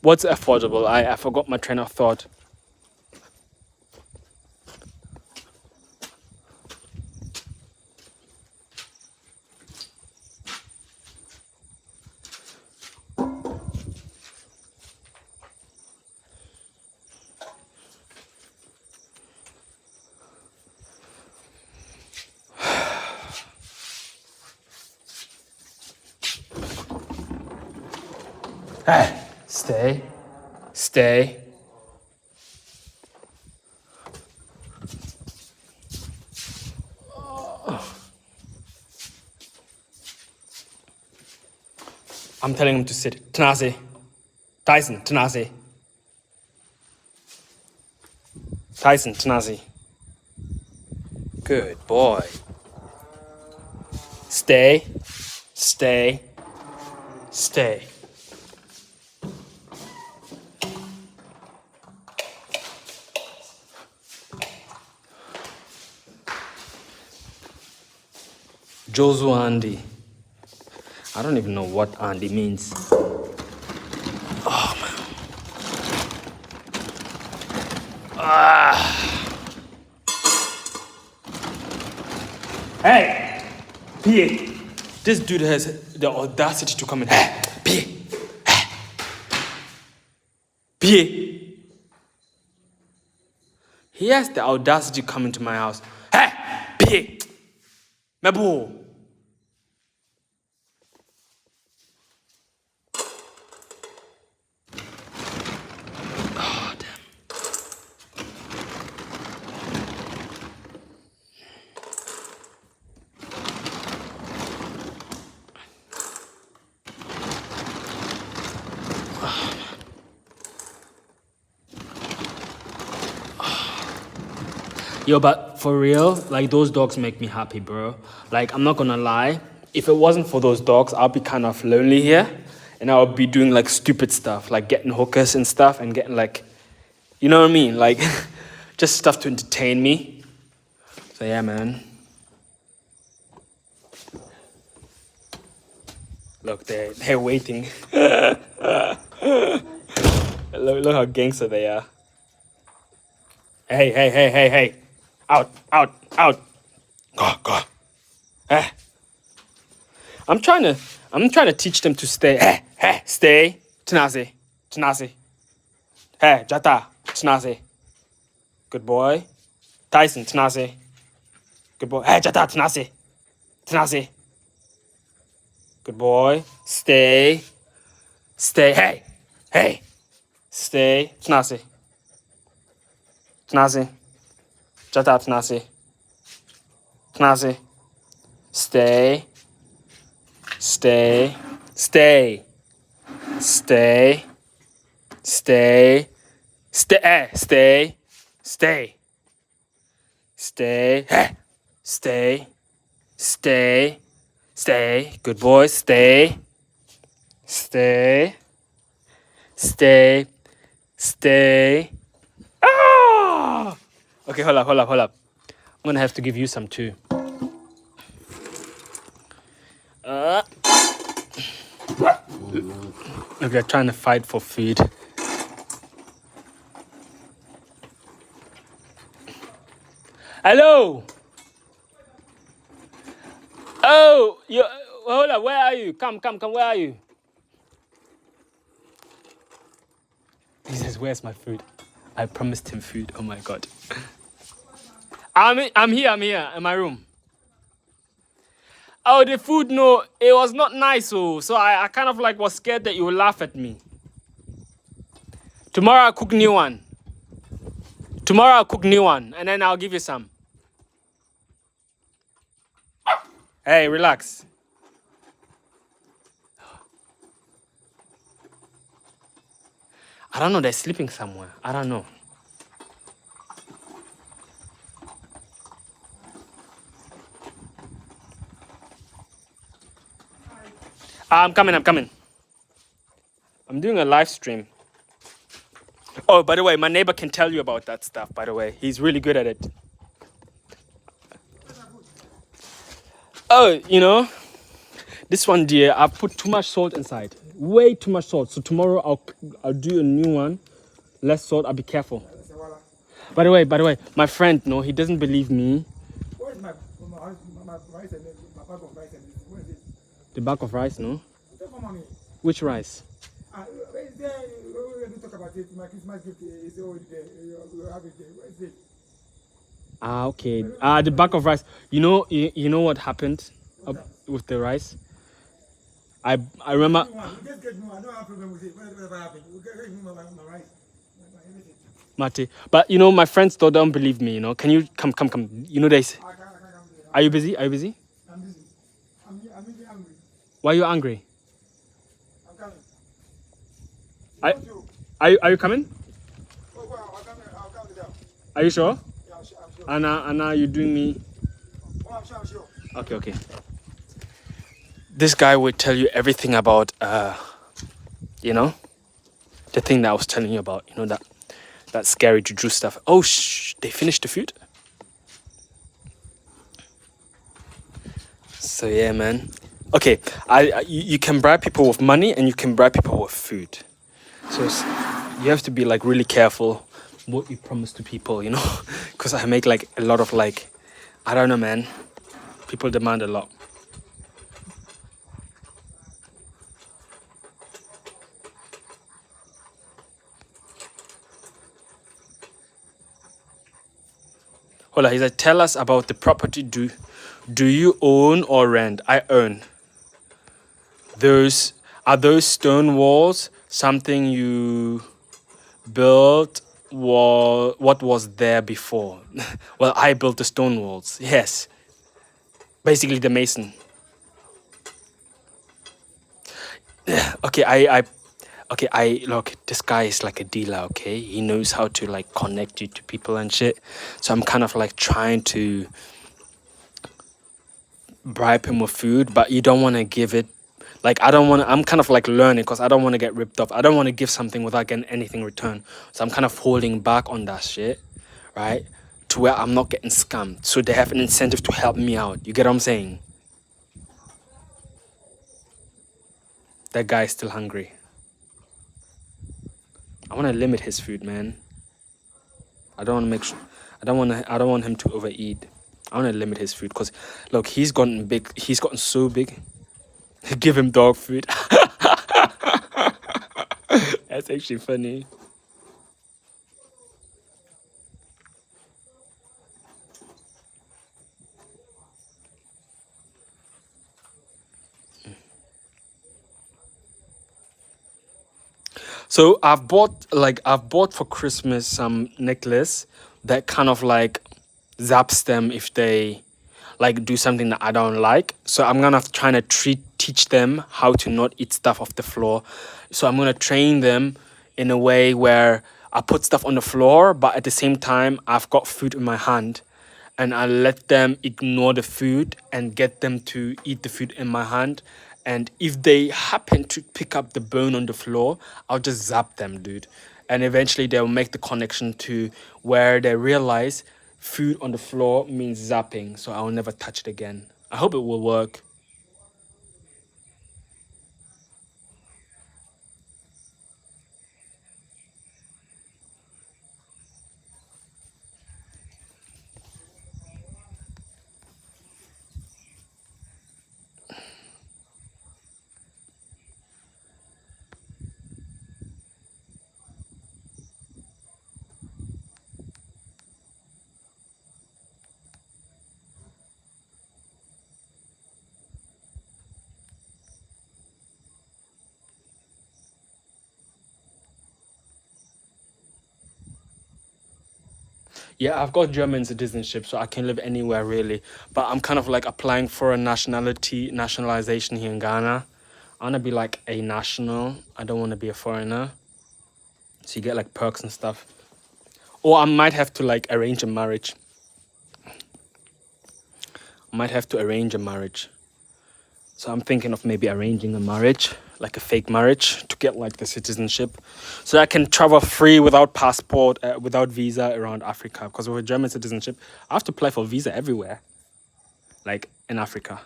What's affordable? I forgot my train of thought. Hey, stay. Stay. I'm telling him to sit. Tanasi. Tyson, Tanasi. Tyson, Tanasi. Good boy. Stay. Stay. Stay. Josu Andy. I don't even know what Andy means. Oh, man. Hey! P.A. This dude has the audacity to come in. Hey! P.A. Hey! P.A. He has the audacity to come into my house. Hey! P.A. Mabo! Oh, damn. Yo, but for real, like, those dogs make me happy, bro. Like, I'm not gonna lie. If it wasn't for those dogs, I'd be kind of lonely here. And I would be doing, like, stupid stuff, like getting hookers and stuff and getting, like, you know what I mean? Like, just stuff to entertain me. So, yeah, man. Look, they're waiting. Look how gangster they are. Hey. Out. Go. Eh. I'm trying to teach them to stay. Stay. Tanasi. Hey, Jata. Tanasi. Good boy. Tyson. Tanasi. Good boy. Hey, Jata. Tanasi. Good boy. Stay. Hey. Stay. Tanasi. Jata. Tanasi. Stay. Stay. Good boy. Stay. Ah! Okay, hold up. I'm gonna have to give you some too. Look, they're trying to fight for food. Hello. Oh, you. Hold up. Where are you? Come. Where are you? He says, "Where's my food?" I promised him food. Oh my god. I'm here in my room. Oh, the food, no, it was not nice. So I kind of like was scared that you would laugh at me. Tomorrow I'll cook new one. And then I'll give you some. Hey, relax. I don't know, they're sleeping somewhere. I don't know. I'm coming. I'm doing a live stream. Oh, by the way, my neighbor can tell you about that stuff, by the way. He's really good at it. Oh, you know, this one, dear, I've put too much salt inside. Way too much salt. So tomorrow I'll do a new one. Less salt. I'll be careful. By the way, my friend, no, he doesn't believe me. Where is my rice and my bag of rice? Where is it? The bag of rice, no? Which rice? Where is there? We talk about it. My Christmas gift is already there. You have it there. Where is it? Okay. The bag of rice. You know what happened with the rice? I remember. You just get new. I don't have problem with it. Whatever happens, we'll get my rice, my everything. Mate. But you know, my friends still don't believe me, you know. Can you come? You know this. I can't do it. Are you busy? Are you busy? I'm busy. I'm really hungry. Why are you angry? I'm coming. I, Want to? are you coming? Oh, wow, I'll come down. Are you sure? Yeah, I'm sure. Anna, you doing me? Oh, I'm sure. Okay. This guy would tell you everything about, you know, the thing that I was telling you about. You know that scary juju stuff. Oh, they finished the food. So yeah, man. Okay, you can bribe people with money and you can bribe people with food. So you have to be like really careful what you promise to people, you know, because I make like a lot of like, I don't know, man. People demand a lot. Hold on, he said, tell us about the property. Do you own or rent? I own. Those stone walls something you built? What was there before? Well, I built the stone walls. Yes, basically the mason. Okay, I look. This guy is like a dealer. Okay, he knows how to like connect you to people and shit. So I'm kind of like trying to bribe him with food, but you don't want to give it. Like I don't want to. I'm kind of like learning because I don't want to get ripped off. I don't want to give something without getting anything in return. So I'm kind of holding back on that shit, right? To where I'm not getting scammed. So they have an incentive to help me out. You get what I'm saying? That guy is still hungry. I want to limit his food, man. I don't want to make sure. I don't want him to overeat. I want to limit his food because, look, he's gotten big. He's gotten so big. Give him dog food. That's actually funny. So I've bought for Christmas some necklace that kind of like zaps them if they like do something that I don't like. So I'm gonna try to teach them how to not eat stuff off the floor. So I'm gonna train them in a way where I put stuff on the floor, but at the same time I've got food in my hand, and I let them ignore the food and get them to eat the food in my hand. And if they happen to pick up the bone on the floor, I'll just zap them, dude. And eventually they'll make the connection to where they realize food on the floor means zapping, so I'll never touch it again. I hope it will work. Yeah, I've got German citizenship, so I can live anywhere really. But I'm kind of like applying for a nationalization here in Ghana. I want to be like a national. I don't want to be a foreigner. So you get like perks and stuff. Or I might have to like arrange a marriage. I might have to arrange a marriage. So I'm thinking of maybe arranging a marriage, like a fake marriage, to get like the citizenship, so that I can travel free without passport, without visa around Africa. Because with a German citizenship, I have to apply for visa everywhere, like in Africa.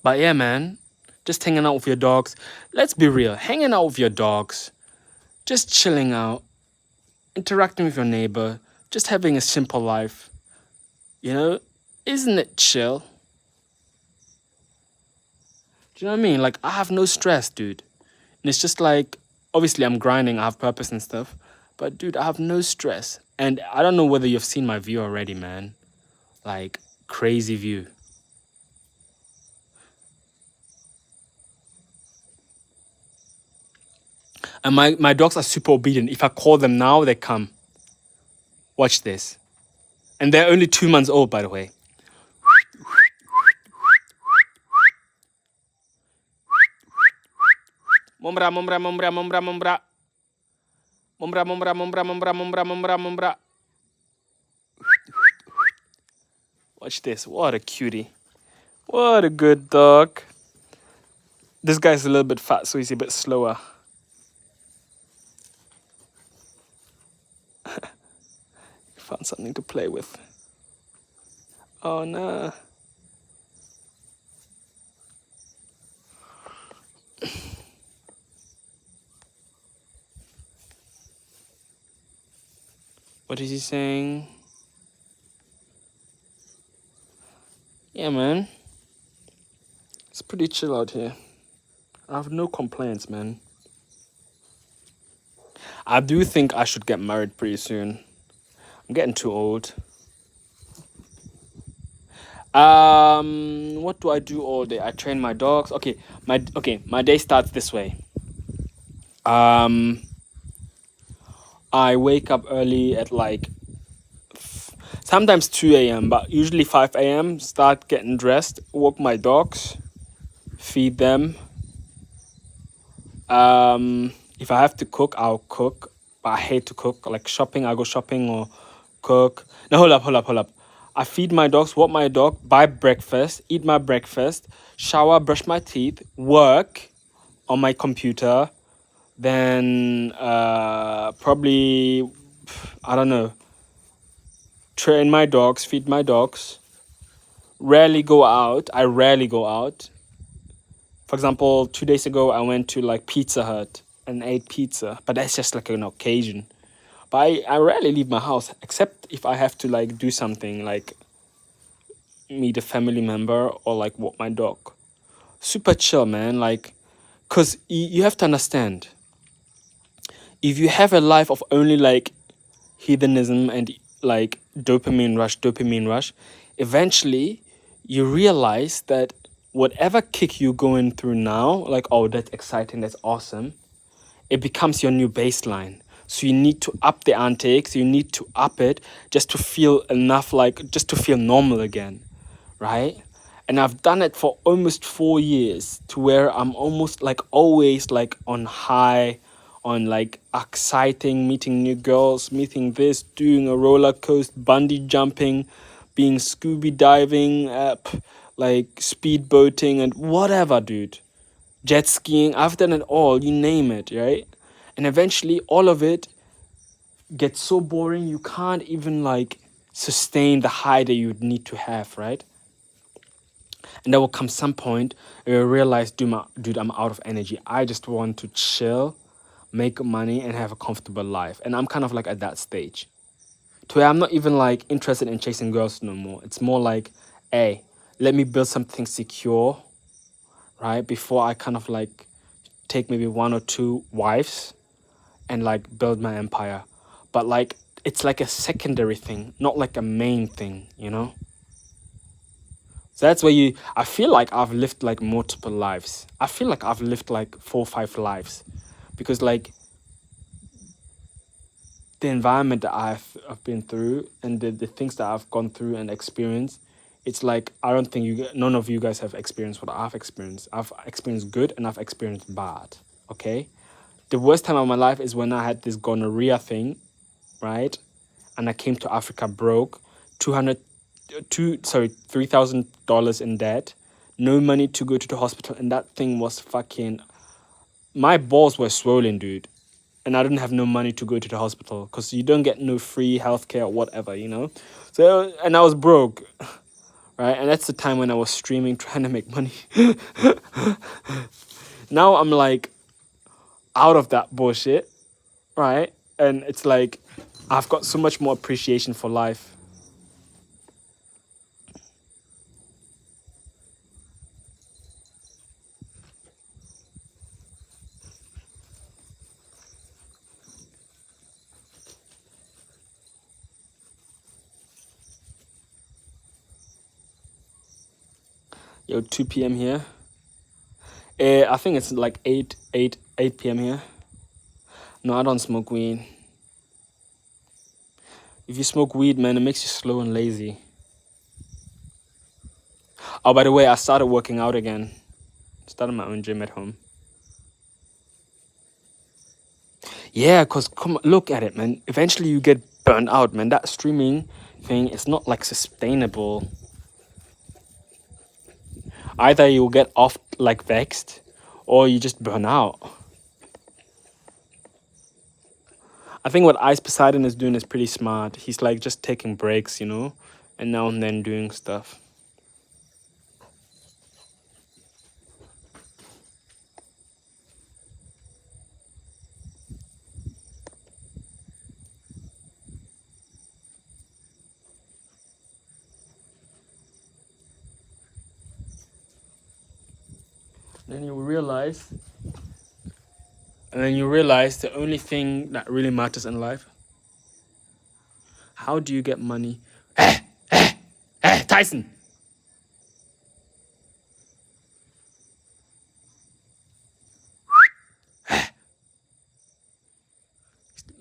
But yeah, man, just hanging out with your dogs. Let's be real, hanging out with your dogs, just chilling out, interacting with your neighbor, just having a simple life. You know, isn't it chill? Do you know what I mean? Like, I have no stress, dude. And it's just like, Obviously, I'm grinding, I have purpose and stuff. But dude, I have no stress. And I don't know whether you've seen my view already, man. Like, crazy view. And my dogs are super obedient. If I call them now, they come. Watch this. And they're only 2 months old, by the way. Mumbra, mumbra, mumbra, mumbra, mumbra. Mumbra, mumbra, mumbra, mumbra, mumbra, mumbra, mumbra. Watch this. What a cutie. What a good dog. This guy's a little bit fat, so he's a bit slower. Found something to play with. Oh no. What is he saying? Yeah, man. It's pretty chill out here. I have no complaints, man. I do think I should get married pretty soon. I'm getting too old. What do I do all day? I train my dogs. My day starts this way. I wake up early at like sometimes 2 a.m., but usually 5 a.m. Start getting dressed, walk my dogs, feed them. If I have to cook, I'll cook. But I hate to cook. Like shopping, I go shopping or cook. No, hold up. I feed my dogs, walk my dog, buy breakfast, eat my breakfast, shower, brush my teeth, work on my computer. Then probably, I don't know, train my dogs, feed my dogs. Rarely go out. I rarely go out. For example, 2 days ago, I went to like Pizza Hut and ate pizza, but that's just like an occasion. But I rarely leave my house, except if I have to like do something like meet a family member or like walk my dog. Super chill, man. Like, cause you have to understand, if you have a life of only like hedonism and like dopamine rush, eventually you realize that whatever kick you're going through now, like, oh, that's exciting, that's awesome, it becomes your new baseline. So you need to up the antics, you need to up it just to feel enough, like, just to feel normal again, right? And I've done it for almost 4 years to where I'm almost like always like on high, on like exciting, meeting new girls, meeting this, doing a roller coaster, bungee jumping, being scuba diving, like speed boating and whatever, dude. Jet skiing, I've done it all, you name it, right? And eventually all of it gets so boring you can't even like sustain the high that you need to have, right? And there will come some point where you realize, dude, I'm out of energy. I just want to chill, make money, and have a comfortable life. And I'm kind of like at that stage, to where I'm not even like interested in chasing girls no more. It's more like, hey, let me build something secure, right? Before I kind of like take maybe 1 or 2 wives and like build my empire. But like, it's like a secondary thing, not like a main thing, you know? So that's where I feel like I've lived like multiple lives. I feel like I've lived like 4 or 5 lives, because like the environment that I've been through and the things that I've gone through and experienced, it's like, I don't think none of you guys have experienced what I've experienced. I've experienced good and I've experienced bad, okay? The worst time of my life is when I had this gonorrhea thing, right? And I came to Africa broke, $3,000 in debt, no money to go to the hospital, and that thing was fucking. My balls were swollen, dude, and I didn't have no money to go to the hospital because you don't get no free healthcare or whatever, you know. So, and I was broke, right? And that's the time when I was streaming, trying to make money. Now I'm like out of that bullshit, right? And it's like I've got so much more appreciation for life. Yo, 2 p.m. here. I think it's like 8 p.m. here. No, I don't smoke weed. If you smoke weed, man, it makes you slow and lazy. Oh, by the way, I started working out again. Started my own gym at home. Yeah, because look at it, man. Eventually you get burned out, man. That streaming thing is not like sustainable. Either you'll get off like vexed or you just burn out. I think what Ice Poseidon is doing is pretty smart. He's like just taking breaks, and now and then doing stuff. Then you realize the only thing that really matters in life, how do you get money? Tyson!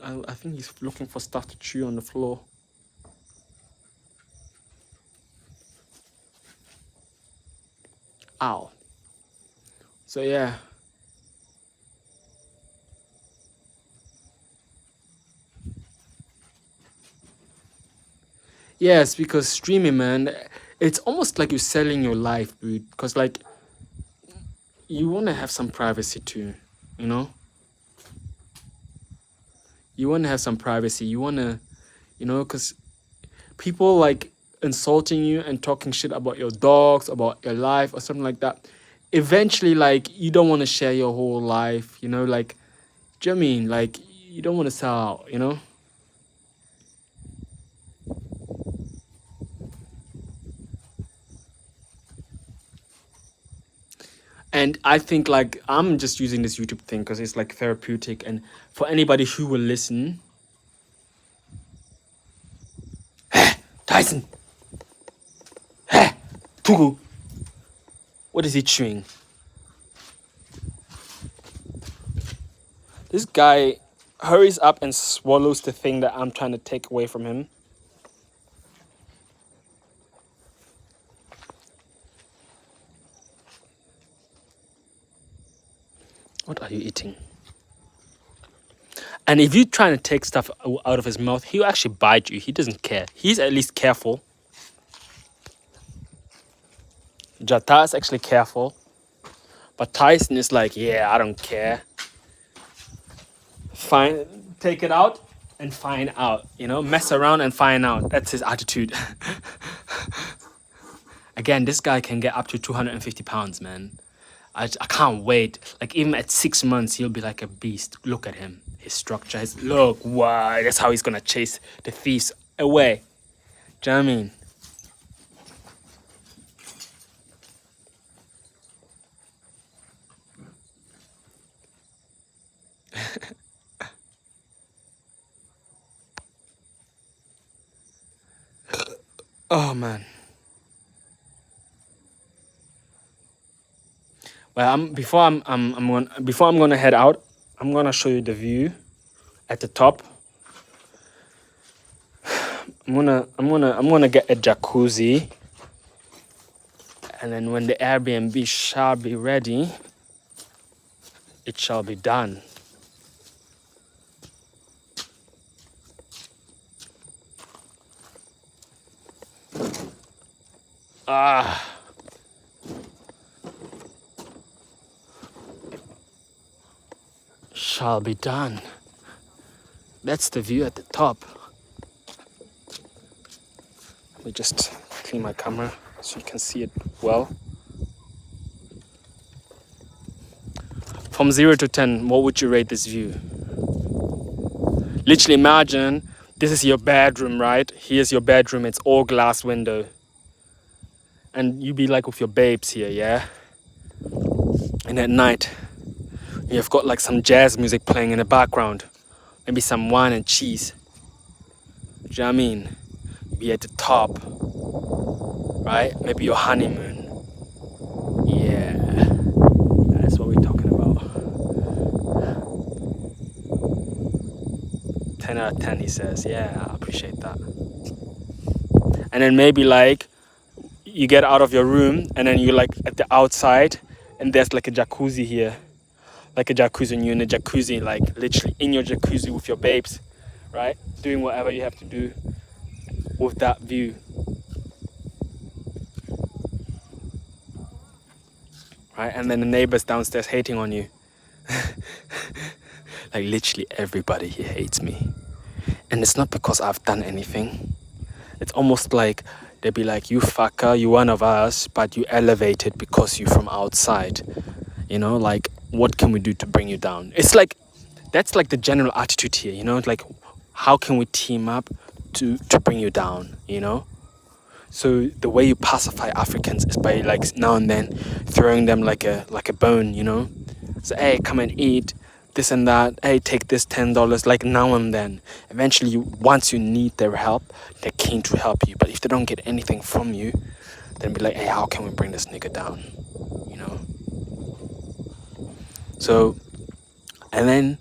I think he's looking for stuff to chew on the floor. Ow. So yeah. Yes, because streaming, man, it's almost like you're selling your life, dude. Because, like, you want to have some privacy too, you know? You want to have some privacy. You want to, because people like insulting you and talking shit about your dogs, about your life, or something like that. Eventually, like, you don't want to share your whole life, Like, do you know what I mean? Like, you don't want to sell out, And I think like I'm just using this YouTube thing because it's like therapeutic, and for anybody who will listen. Tyson! Tugu! What is he chewing? This guy hurries up and swallows the thing that I'm trying to take away from him. What are you eating? And if you're trying to take stuff out of his mouth, he'll actually bite you. He doesn't care. He's at least careful. Jata is actually careful. But Tyson is like, yeah, I don't care. Fine, take it out and find out. Mess around and find out. That's his attitude. Again, this guy can get up to 250 pounds, man. I can't wait. Like, even at 6 months, he'll be like a beast. Look at him. His structure. Look, wow. That's how he's going to chase the thieves away. Do you know what I mean? Oh, man. Well, before I'm gonna head out, I'm gonna show you the view at the top. I'm gonna get a jacuzzi, and then when the Airbnb shall be ready, it shall be done. Shall be done. That's the view at the top. Let me just clean my camera so you can see it well. From 0 to 10, what would you rate this view? Literally imagine this is your bedroom, right? Here's your bedroom. It's all glass window. And you be like with your babes here, yeah? And at night, you've got like some jazz music playing in the background. Maybe some wine and cheese. Do you know what I mean? Be at the top, right? Maybe your honeymoon. 10 out of 10, he says. Yeah, I appreciate that. And then maybe like you get out of your room and then you're like at the outside and there's like a jacuzzi here. Like a jacuzzi, and you're in a jacuzzi, like literally in your jacuzzi with your babes, right? Doing whatever you have to do with that view. Right? And then the neighbors downstairs hating on you. Like literally everybody here hates me. And it's not because I've done anything. It's almost like they'd be like, you fucker, you one of us, but you elevated because you're from outside. You know, like, what can we do to bring you down? It's like, that's like the general attitude here, you know, like, how can we team up to bring you down, you know? So the way you pacify Africans is by like now and then throwing them like a bone, you know? So, hey, come and eat this and that. Hey, take this $10, like now and then. Eventually, once you need their help, they're keen to help you. But if they don't get anything from you, then be like, hey, how can we bring this nigga down, you know? So, and then,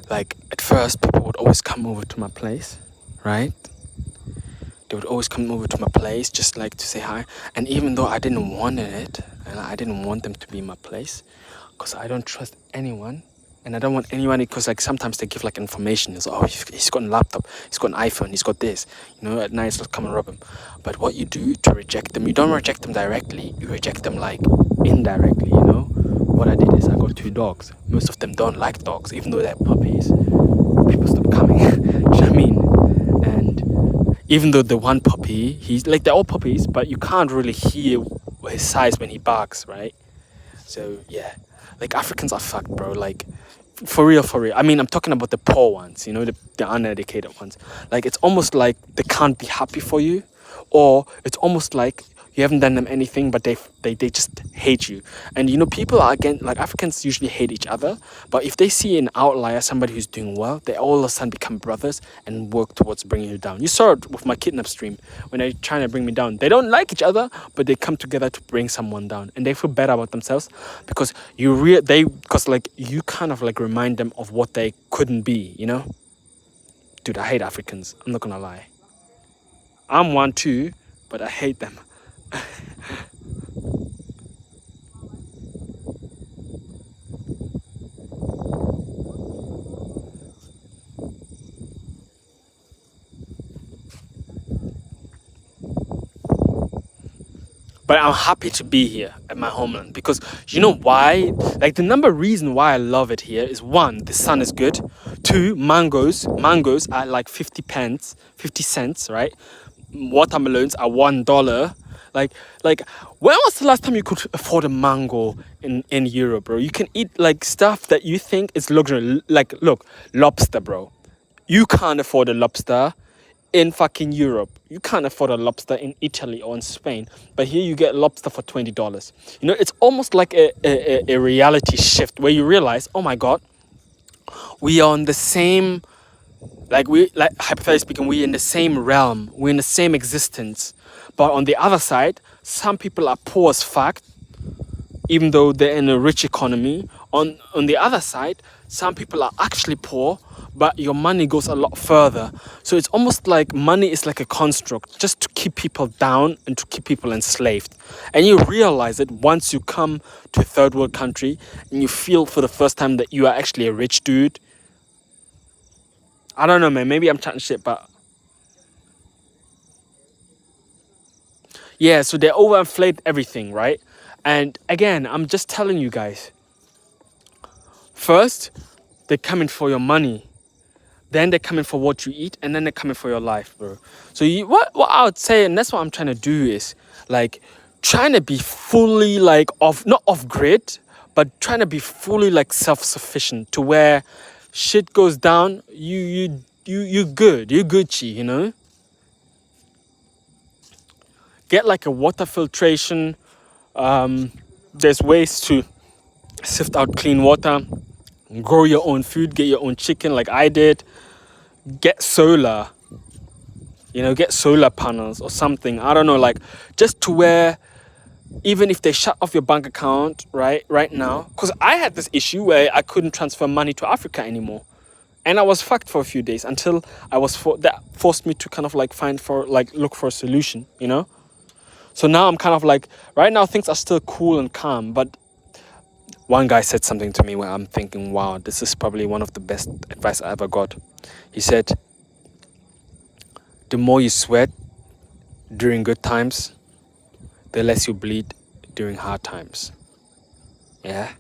like, at first, people would always come over to my place, right? They would always come over to my place just like to say hi. And even though I didn't want it, and I didn't want them to be in my place, because I don't trust anyone, and I don't want anyone, because like sometimes they give like information. It's, oh, he's got a laptop, he's got an iPhone, he's got this, you know, at night, let's come and rob him. But what you do to reject them, you don't reject them directly, you reject them like indirectly, you know? What I did is I got 2 dogs. Most of them don't like dogs, even though they're puppies. People stop coming. Do you know what I mean? And even though the one puppy, he's like, they're all puppies, but you can't really hear his size when he barks, right? So yeah, like Africans are fucked, bro. Like for real, for real. I mean, I'm talking about the poor ones, you know, the uneducated ones. Like it's almost like they can't be happy for you, or it's almost like you haven't done them anything, but they just hate you. And you know, people are, again, like Africans usually hate each other, but if they see an outlier, somebody who's doing well, they all of a sudden become brothers and work towards bringing you down. You saw it with my kidnap stream when they're trying to bring me down. They don't like each other, but they come together to bring someone down, and they feel better about themselves because because like you kind of like remind them of what they couldn't be, you know? Dude, I hate Africans. I'm not gonna lie. I'm one too, but I hate them. But I'm happy to be here at my homeland because you know why? Like the number reason why I love it here is 1, the sun is good. 2, mangoes are like 50 cents, right? Watermelons are $1. Like when was the last time you could afford a mango in Europe, bro? You can eat like stuff that you think is luxury. Like look, lobster, bro. You can't afford a lobster in fucking Europe. You can't afford a lobster in Italy or in Spain, but here you get lobster for $20. You know, it's almost like a reality shift where you realize, oh my God, we are on the same, like hypothetically speaking, we're in the same realm, we're in the same existence. But on the other side, some people are poor as fuck, even though they're in a rich economy. On the other side, some people are actually poor, but your money goes a lot further. So it's almost like money is like a construct just to keep people down and to keep people enslaved. And you realize it once you come to a third world country and you feel for the first time that you are actually a rich dude. I don't know, man. Maybe I'm chatting shit, but yeah, so they overinflate everything, right? And again, I'm just telling you guys. First, they're coming for your money. Then they're coming for what you eat, and then they're coming for your life, bro. So what I would say, and that's what I'm trying to do, is like trying to be fully like not off grid, but trying to be fully like self-sufficient to where shit goes down, you good, you're Gucci, you know. Get like a water filtration. There's ways to sift out clean water, grow your own food, get your own chicken like I did. Get solar, you know, get solar panels or something. I don't know, like just to where even if they shut off your bank account right now, because I had this issue where I couldn't transfer money to Africa anymore. And I was fucked for a few days until that forced me to kind of like look for a solution, you know? So now I'm kind of like, right now things are still cool and calm, but one guy said something to me where I'm thinking, wow, this is probably one of the best advice I ever got. He said, the more you sweat during good times, the less you bleed during hard times. Yeah?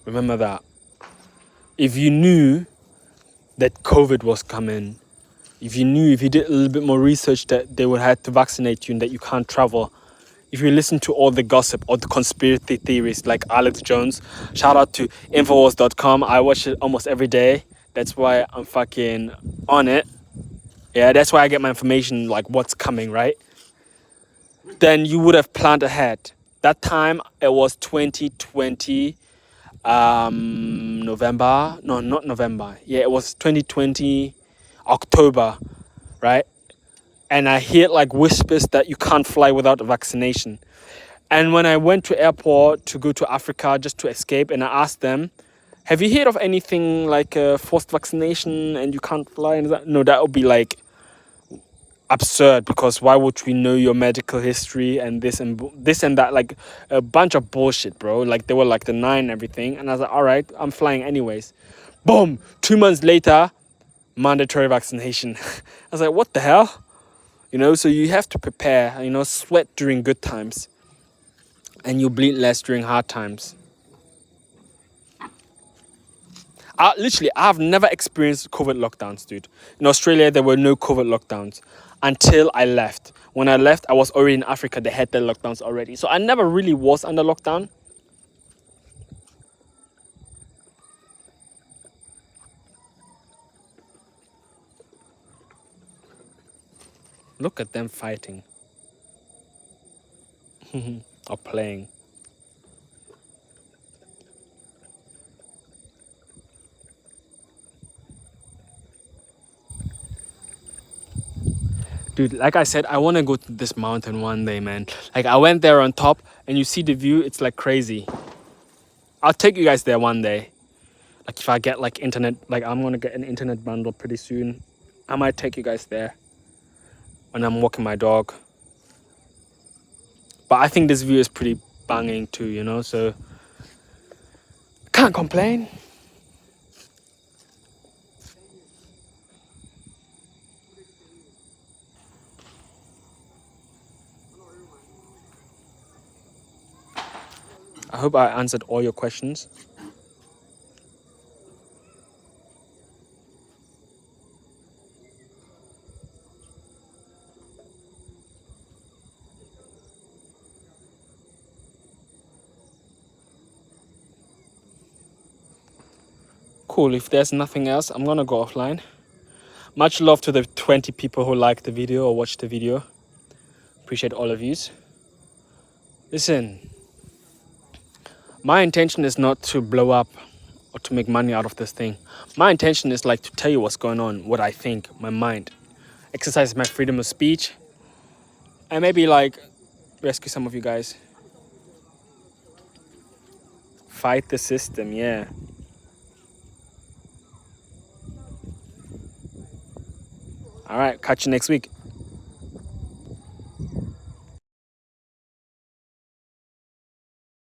Remember that. If you knew that COVID was coming, if you did a little bit more research that they would have to vaccinate you and that you can't travel, if you listen to all the gossip or the conspiracy theories like Alex Jones, shout out to Infowars.com. I watch it almost every day. That's why I'm fucking on it. Yeah, that's why I get my information, like what's coming, right? Then you would have planned ahead. That time it was 2020, November. No, not November. Yeah, it was 2020, October, right? And I hear like whispers that you can't fly without a vaccination. And when I went to airport to go to Africa just to escape, and I asked them, have you heard of anything like a forced vaccination and you can't fly? And no, that would be like absurd, because why would we know your medical history and this and that, like a bunch of bullshit, bro. Like they were like denying everything, and I was like, all right, I'm flying anyways. Boom, 2 months later, mandatory vaccination. I was like, what the hell? You know, so you have to prepare, you know, sweat during good times and you bleed less during hard times. I've never experienced COVID lockdowns, dude. In Australia, there were no COVID lockdowns until I left. When I left, I was already in Africa. They had their lockdowns already. So I never really was under lockdown. Look at them fighting. Or playing. Dude, like I said, I want to go to this mountain one day, man. Like I went there on top and you see the view, it's like crazy. I'll take you guys there one day. Like if I get like internet, like I'm gonna get an internet bundle pretty soon. I might take you guys there when I'm walking my dog. But I think this view is pretty banging too, you know, so can't complain. I hope I answered all your questions. Cool, if there's nothing else, I'm gonna go offline. Much love to the 20 people who liked the video or watched the video. Appreciate all of yous. Listen, my intention is not to blow up or to make money out of this thing. My intention is like to tell you what's going on, what I think, my mind, exercise my freedom of speech, and maybe like rescue some of you guys. Fight the system, yeah. All right, catch you next week.